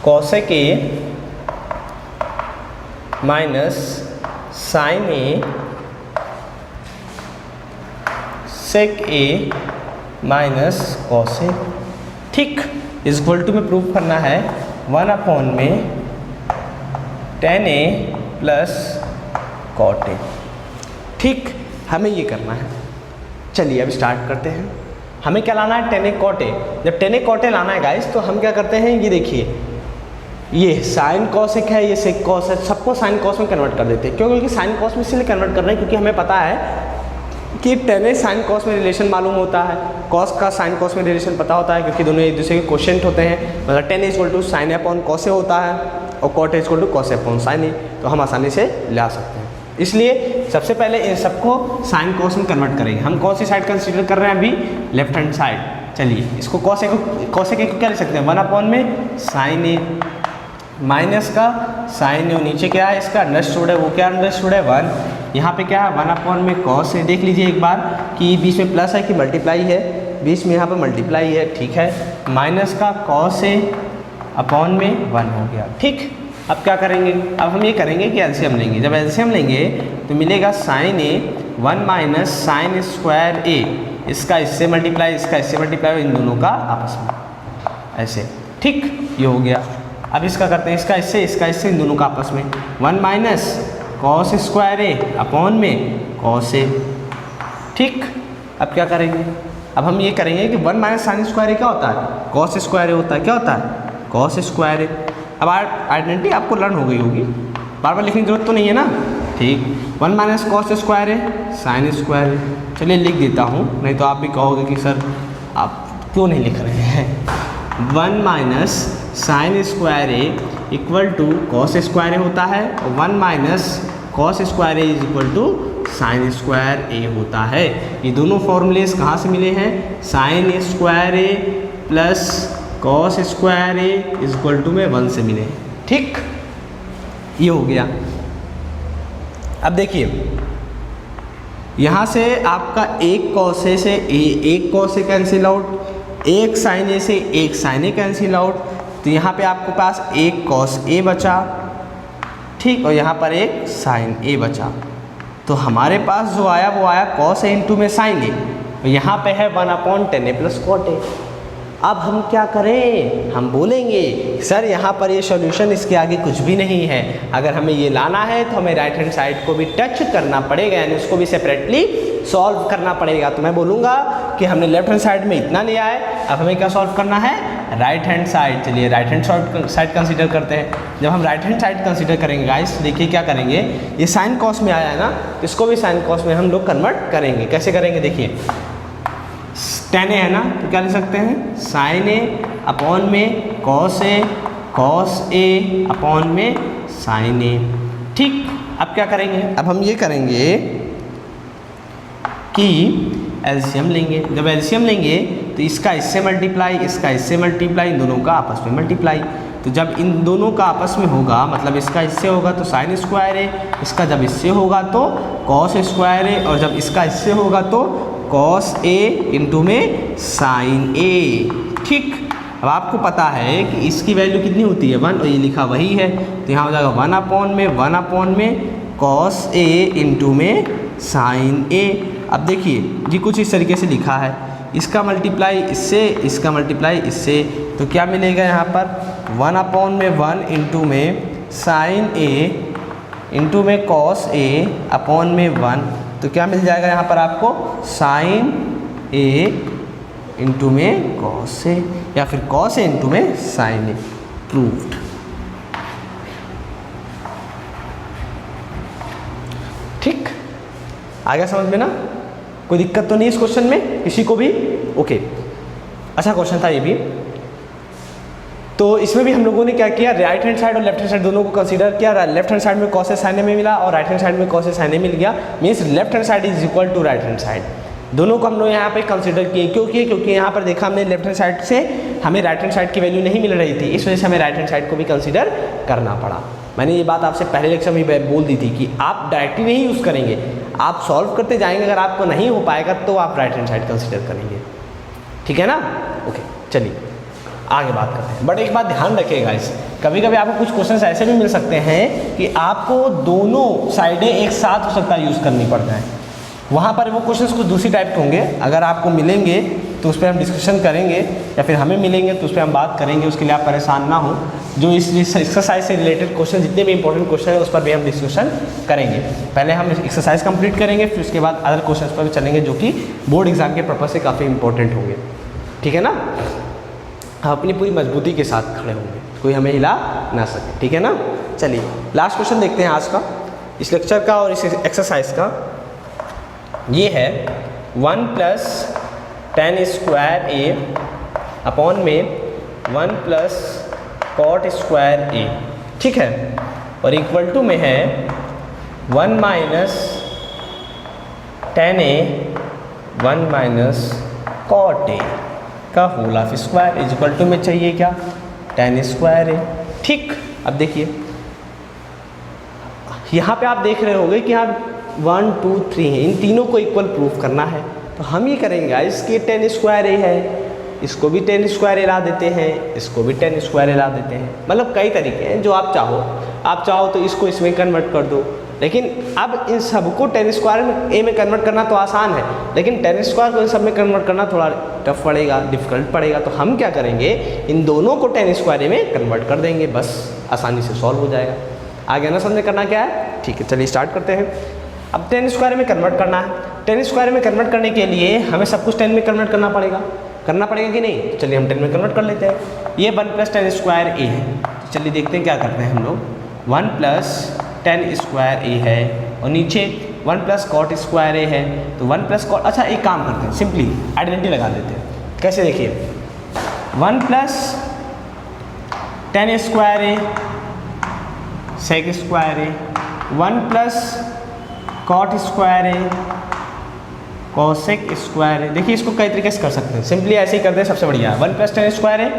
cosec A minus sine A sec A minus cos A. ठीक, इज इक्वल टू में प्रूफ करना है 1 अपॉन में tan A plus cot A. ठीक, हमें ये करना है। चलिए अब स्टार्ट करते हैं। हमें क्या लाना है tan ए कॉट ए। जब tan ए कॉट ए लाना है गाइस तो हम क्या करते हैं, ये देखिए ये साइन कॉसेक है, ये सेक कॉस है, सबको साइन कॉस में कन्वर्ट कर देते हैं। क्यों? क्योंकि साइन कॉस में इसलिए कन्वर्ट कर रहे हैं क्योंकि हमें पता है कि tan ए साइन कॉस में रिलेशन मालूम होता है, कॉस का साइन कॉस में रिलेशन पता होता है क्योंकि दोनों एक दूसरे के कोशेंट होते हैं। मतलब tan A equal to sine A upon cos A होता है और cot A equal to cos A upon sine A, तो हम आसानी से ला सकते हैं। इसलिए सबसे पहले इन सबको साइन कॉस में कन्वर्ट करेंगे। हम कौन सी साइड कंसीडर कर रहे हैं अभी? Left hand side. चलिए इसको कॉस ए को क्या लिख सकते हैं 1 अपॉन में साइन ए माइनस का साइन ए, नीचे क्या है इसका अंडरस्टूड है, वो क्या अंडरस्टूड है 1। यहाँ पे क्या है 1 अपॉन में कॉस ए। देख लीजिए एक बार कि बीच में प्लस है कि मल्टीप्लाई है, बीच में यहाँ पे मल्टीप्लाई है, ठीक है। माइनस का कॉस ए अपॉन में 1 हो गया। ठीक, अब क्या करेंगे? अब हम ये करेंगे कि एलसीएम लेंगे। जब एलसीएम लेंगे तो मिलेगा साइन ए 1 माइनस साइन स्क्वायर ए, इसका इससे मल्टीप्लाई, इसका इससे मल्टीप्लाई, इन दोनों का आपस में ऐसे। ठीक, ये हो गया। अब इसका करते हैं, इसका इससे इन दोनों का आपस में 1 माइनस कॉस स्क्वायर ए अपॉन में कॉस ए। ठीक, अब क्या करेंगे? अब हम ये करेंगे कि 1 माइनस साइन स्क्वायर ए क्या होता है? कॉस स्क्वायर ए होता है। क्या होता है? कॉस स्क्वायर ए। अब आइडेंटिटी आपको लर्न हो गई होगी, बार बार लिखने की जरूरत तो नहीं है ना। ठीक, 1 माइनस कॉस स्क्वायर ए साइन स्क्वायर ए। चलिए लिख देता हूँ, नहीं तो आप भी कहोगे कि सर आप क्यों नहीं लिख रहे हैं। 1 minus sine square A equal to cos square ए होता है और 1 minus cos square A is equal to sine square ए होता है। ये दोनों फॉर्मूलेस कहाँ से मिले हैं? Sine square A plus cos square A is equal to में 1 से मिले। ठीक, ये हो गया। अब देखिए यहाँ से आपका एक कॉस ए से एक कॉस ए कैंसिल आउट, एक साइन ए से एक साइन ए कैंसिल आउट, तो यहाँ पे आपके पास एक कॉस ए बचा ठीक, और यहाँ पर एक साइन ए बचा। तो हमारे पास जो आया वो आया कॉस ए इंटू में साइन ए, और यहाँ पे है 1/10 a प्लस कॉट ए। अब हम क्या करें, हम बोलेंगे सर यहाँ पर ये सॉल्यूशन, इसके आगे कुछ भी नहीं है। अगर हमें ये लाना है तो हमें राइट हैंड साइड को भी टच करना पड़ेगा, यानी उसको भी सेपरेटली सॉल्व करना पड़ेगा। तो मैं बोलूँगा कि हमने लेफ्ट हैंड साइड में इतना लिया है, अब हमें क्या सॉल्व करना है, राइट हैंड साइड। चलिए राइट हैंड साइड कंसीडर करते हैं। जब हम राइट हैंड साइड कंसीडर करेंगे गाइस, देखिए क्या करेंगे, ये साइन कॉस में आया है ना, इसको भी साइन कॉस में हम लोग कन्वर्ट करेंगे। कैसे करेंगे, देखिए tan है ना, तो क्या लिख सकते हैं, साइन ए अपॉन में कॉस ए अपॉन में साइन ए। ठीक, अब क्या करेंगे, अब हम ये करेंगे कि एलसीएम लेंगे। जब एलसीएम लेंगे तो इसका इससे मल्टीप्लाई, इसका इससे मल्टीप्लाई, इन दोनों का आपस में मल्टीप्लाई। तो जब इन दोनों का आपस में होगा, मतलब इसका इससे होगा तो साइन स्क्वायर ए, इसका जब इससे होगा तो कॉस स्क्वायर ए, और जब इसका इससे होगा तो कॉस ए इंटू में साइन ए। ठीक, अब आपको पता है कि इसकी वैल्यू कितनी होती है, 1, और ये लिखा वही है, तो यहाँ हो जाएगा 1/1 में कॉस ए इंटू में साइन ए। अब देखिए जी कुछ इस तरीके से लिखा है, इसका मल्टीप्लाई इससे, इसका मल्टीप्लाई इससे, तो क्या मिलेगा यहाँ पर 1/1 इंटू में साइन ए इंटू में कॉस ए अपॉन में 1, तो क्या मिल जाएगा यहाँ पर आपको, साइन ए इंटू में कॉस ए, या फिर कॉस ए इंटू में साइन ए। प्रूव्ड। ठीक, आ गया समझ में ना, कोई दिक्कत तो नहीं इस क्वेश्चन में किसी को भी, ओके। अच्छा क्वेश्चन था ये भी। तो इसमें भी हम लोगों ने क्या किया, राइट हैंड साइड और लेफ्ट हैंड साइड दोनों को कंसीडर किया। लेफ्ट हैंड साइड में कॉस ए साइन ए में मिला और राइट हैंड साइड में कॉस ए साइन ए मिल गया, means left hand side is equal to right hand side. दोनों को हम लोग यहाँ पे कंसीडर किए, क्योंकि यहाँ पर देखा हमने लेफ्ट हैंड साइड से हमें राइट हैंड साइड की वैल्यू नहीं मिल रही थी, इस वजह से हमें राइट हैंड साइड को भी कंसीडर करना पड़ा। मैंने ये बात आपसे पहले लेक्चर में बोल दी थी कि आप डायरेक्टली नहीं यूज़ करेंगे, आप सॉल्व करते जाएंगे, अगर आपको नहीं हो पाएगा तो आप राइट हैंड साइड कंसीडर करेंगे। ठीक है ना, ओके। चलिए आगे बात करते हैं। बट एक बात ध्यान रखिएगा, इस कभी कभी आपको कुछ क्वेश्चंस ऐसे भी मिल सकते हैं कि आपको दोनों साइडें एक साथ हो सकता है यूज़ करनी पड़ जाए, वहाँ पर वो क्वेश्चंस कुछ दूसरी टाइप के होंगे। अगर आपको मिलेंगे तो उस पर हम डिस्कशन करेंगे, या फिर हमें मिलेंगे तो उस पर हम बात करेंगे, उसके लिए आप परेशान ना हो। जो इस एक्सरसाइज से रिलेटेड क्वेश्चन, जितने भी इंपॉर्टेंट क्वेश्चन है उस पर भी हम डिस्कशन करेंगे। पहले हम एक्सरसाइज कंप्लीट करेंगे, फिर उसके बाद अदर क्वेश्चन पर भी चलेंगे जो कि बोर्ड एग्जाम के पर्पज से काफ़ी इंपॉर्टेंट होंगे। ठीक है ना, हम अपनी पूरी मजबूती के साथ खड़े होंगे, कोई हमें हिला ना सके। ठीक है ना, चलिए लास्ट क्वेश्चन देखते हैं आज का, इस लेक्चर का और इस एक्सरसाइज का। ये है 1 + tan स्क्वायर ए अपॉन में 1 + cot स्क्वायर ए। ठीक है, और इक्वल टू में है 1 - tan a 1 - cot a का whole of square is equal to में चाहिए क्या, tan स्क्वायर ए। ठीक, अब देखिए यहाँ पे आप देख रहे होंगे कि यहाँ 1 2 3 है, इन तीनों को इक्वल प्रूफ करना है। तो हम ये करेंगे गाइस कि tan स्क्वायर ए है, इसको भी tan स्क्वायर ए ला देते हैं, इसको भी tan स्क्वायर ए ला देते हैं। मतलब कई तरीके हैं, जो आप चाहो तो इसको इसमें कन्वर्ट कर दो, लेकिन अब इन सबको tan स्क्वायर ए में कन्वर्ट करना तो आसान है, लेकिन tan स्क्वायर को इन सब में कन्वर्ट करना थोड़ा टफ पड़ेगा, डिफिकल्ट पड़ेगा। तो हम क्या करेंगे, इन दोनों को tan स्क्वायर ए में कन्वर्ट कर देंगे, बस आसानी से सॉल्व हो जाएगा। आगे ना समझ करना क्या है। ठीक है, चलिए स्टार्ट करते हैं। अब tan स्क्वायर में कन्वर्ट करना है, tan स्क्वायर में कन्वर्ट करने के लिए हमें सब कुछ 10 में कन्वर्ट करना पड़ेगा कि नहीं। तो चलिए हम 10 में कन्वर्ट कर लेते हैं। ये 1 + tan स्क्वायर ए है, तो चलिए देखते हैं क्या करते हैं हम लोग। 1 + tan स्क्वायर ए है और नीचे 1 + cot स्क्वायर ए है, तो 1 + cot। अच्छा एक काम करते हैं, सिंपली आइडेंटिटी लगा देते हैं। कैसे, देखिए 1 + tan square A sec square a, 1 + cot square है, cosec स्क्वायर है। देखिए इसको कई तरीके से कर सकते हैं, सिंपली ऐसे ही कर दें, सबसे बढ़िया। 1 + tan स्क्वायर है,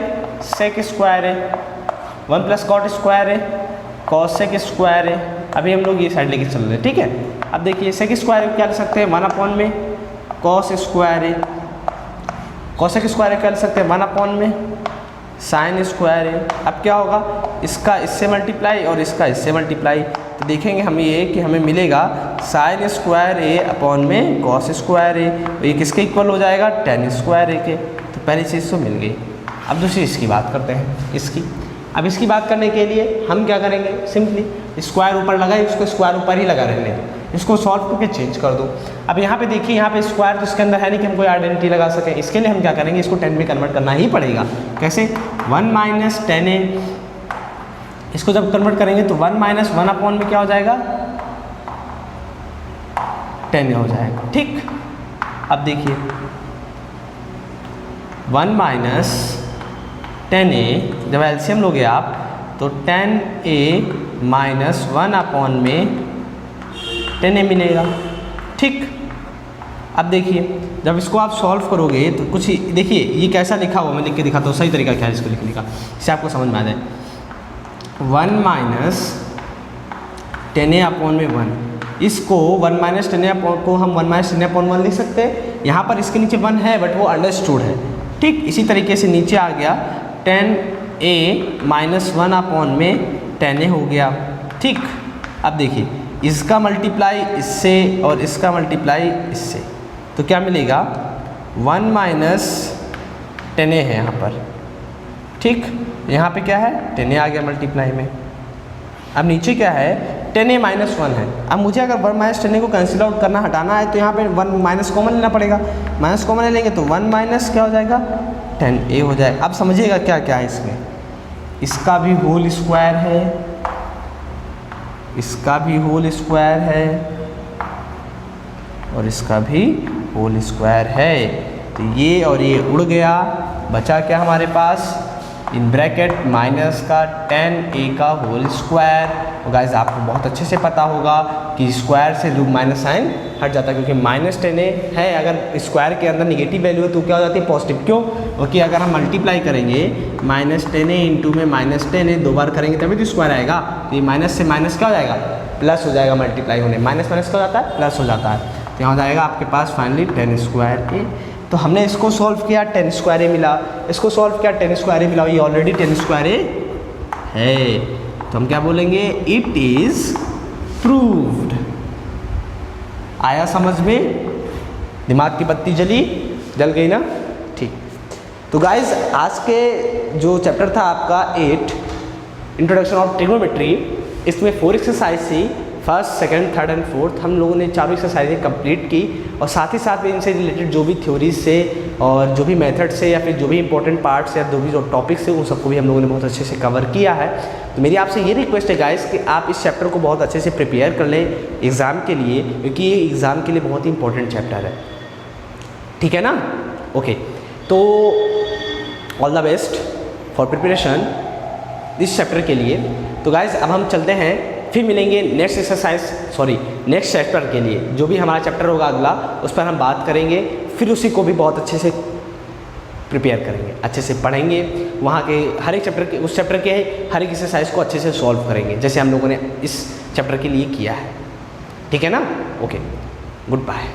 sec स्क्वायर है, 1 + cot स्क्वायर है, cosec स्क्वायर है। अभी हम लोग ये साइड लेके चल रहे हैं, ठीक है। अब देखिए sec स्क्वायर क्या लिख सकते हैं, 1/, में cos स्क्वायर है, cosec स्क्वायर क्या लिख सकते हैं, 1/, में साइन स्क्वायर ए। अब क्या होगा, इसका इससे मल्टीप्लाई और इसका इससे मल्टीप्लाई, तो देखेंगे हम ये कि हमें मिलेगा साइन स्क्वायर ए अपॉन में कॉस स्क्वायर ए। ये किसके इक्वल हो जाएगा, टेन स्क्वायर ए के। तो पहली चीज़ तो मिल गई। अब दूसरी इसकी बात करते हैं, इसकी। अब इसकी बात करने के लिए हम क्या करेंगे, सिंपली स्क्वायर ऊपर लगा है, इसको स्क्वायर ऊपर ही लगा रहने दो, इसको सॉल्व करके चेंज कर दो। अब यहाँ पे देखिए, यहाँ पे स्क्वायर तो इसके अंदर है नहीं कि हम कोई आइडेंटिटी लगा सकें। इसके लिए हम क्या करेंगे, इसको 10 में कन्वर्ट करना ही पड़ेगा। कैसे, 1 माइनस 10a, इसको जब कन्वर्ट करेंगे तो 1 माइनस 1 अपॉन में क्या हो जाएगा, 10 हो जाएगा। ठीक, अब देखिए 1 माइनस 10a, जब एलसीएम लोगे आप तो 10a माइनस 1 अपॉन में 10a मिलेगा। ठीक, अब देखिए जब इसको आप सॉल्व करोगे तो कुछ देखिए, ये कैसा लिखा हुआ मैं लिख के दिखाता हूँ, सही तरीका क्या है इसको लिखने का, इससे आपको समझ में आ जाए। 1 माइनस 10a अपॉन में 1, इसको 1 माइनस 10a को हम 1 माइनस 10a अपॉन 1 लिख सकते हैं। यहाँ पर इसके नीचे 1 है बट वो अंडरस्टूड है। ठीक, इसी तरीके से नीचे आ गया 10a माइनस 1 अपॉन में 10a हो गया। ठीक, अब देखिए इसका मल्टीप्लाई इससे और इसका मल्टीप्लाई इससे, तो क्या मिलेगा, 1 माइनस 10a है यहाँ पर। ठीक, यहाँ पे क्या है, 10a आ गया मल्टीप्लाई में। अब नीचे क्या है, 10a माइनस 1 है। अब मुझे अगर 1 माइनस 10a को कैंसिल आउट करना, हटाना है, तो यहाँ पे 1 माइनस कॉमन लेना पड़ेगा। माइनस कॉमन ले लेंगे तो 1 माइनस क्या हो जाएगा, 10a हो जाएगा। अब समझिएगा क्या क्या है इसमें, इसका भी होल स्क्वायर है, इसका भी होल स्क्वायर है और इसका भी होल स्क्वायर है। तो ये और ये उड़ गया, बचा क्या हमारे पास, इन ब्रैकेट माइनस का 10a का होल स्क्वायर। तो गाइस आपको बहुत अच्छे से पता होगा कि स्क्वायर से जो माइनस साइन हट जाता है, क्योंकि माइनस 10a है, अगर स्क्वायर के अंदर निगेटिव वैल्यू है तो क्या हो जाती है, पॉजिटिव। क्यों, क्योंकि अगर हम मल्टीप्लाई करेंगे माइनस 10a इंटू में माइनस 10a 2 बार करेंगे तभी तो स्क्वायर आएगा। तो ये माइनस से माइनस क्या हो जाएगा, प्लस हो जाएगा, मल्टीप्लाई होने माइनस माइनस क्या हो जाता है, प्लस हो जाता है। तो यहाँ हो जाएगा आपके पास फाइनली 10 स्क्वायर a। तो हमने इसको सॉल्व किया, 10 स्क्वायर a मिला, इसको सॉल्व किया, 10 स्क्वायर a मिला, ये ऑलरेडी 10 स्क्वायर a है। तो हम क्या बोलेंगे, इट इज प्रूव्ड। आया समझ में, दिमाग की बत्ती जल गई ना। ठीक, तो गाइज आज के जो चैप्टर था आपका 8 इंट्रोडक्शन ऑफ ट्रिग्नोमेट्री, इसमें 4 एक्सरसाइज थी, first, second, third and fourth. हम लोगों ने चारों एक्सरसाइजें कंप्लीट की और साथ ही साथ में इनसे रिलेटेड जो भी थ्योरीज से और जो भी मेथड से या फिर जो भी इंपॉर्टेंट पार्ट्स या जो भी जो टॉपिक्स है उन सबको भी हम लोगों ने बहुत अच्छे से कवर किया है। तो मेरी आपसे ये रिक्वेस्ट है गाइस कि आप इस चैप्टर को बहुत अच्छे से प्रिपेयर कर लें एग्ज़ाम के लिए, क्योंकि ये एग्ज़ाम के लिए बहुत ही इंपॉर्टेंट चैप्टर है। ठीक है ना, ओके। तो all the best for preparation इस चैप्टर के लिए। तो गाइज अब हम चलते हैं, फिर मिलेंगे नेक्स्ट नेक्स्ट चैप्टर के लिए। जो भी हमारा चैप्टर होगा अगला, उस पर हम बात करेंगे, फिर उसी को भी बहुत अच्छे से प्रिपेयर करेंगे, अच्छे से पढ़ेंगे, वहाँ के हर एक चैप्टर के, उस चैप्टर के हर एक एक्सरसाइज को अच्छे से सॉल्व करेंगे, जैसे हम लोगों ने इस चैप्टर के लिए किया है। ठीक है ना, ओके, गुड बाय।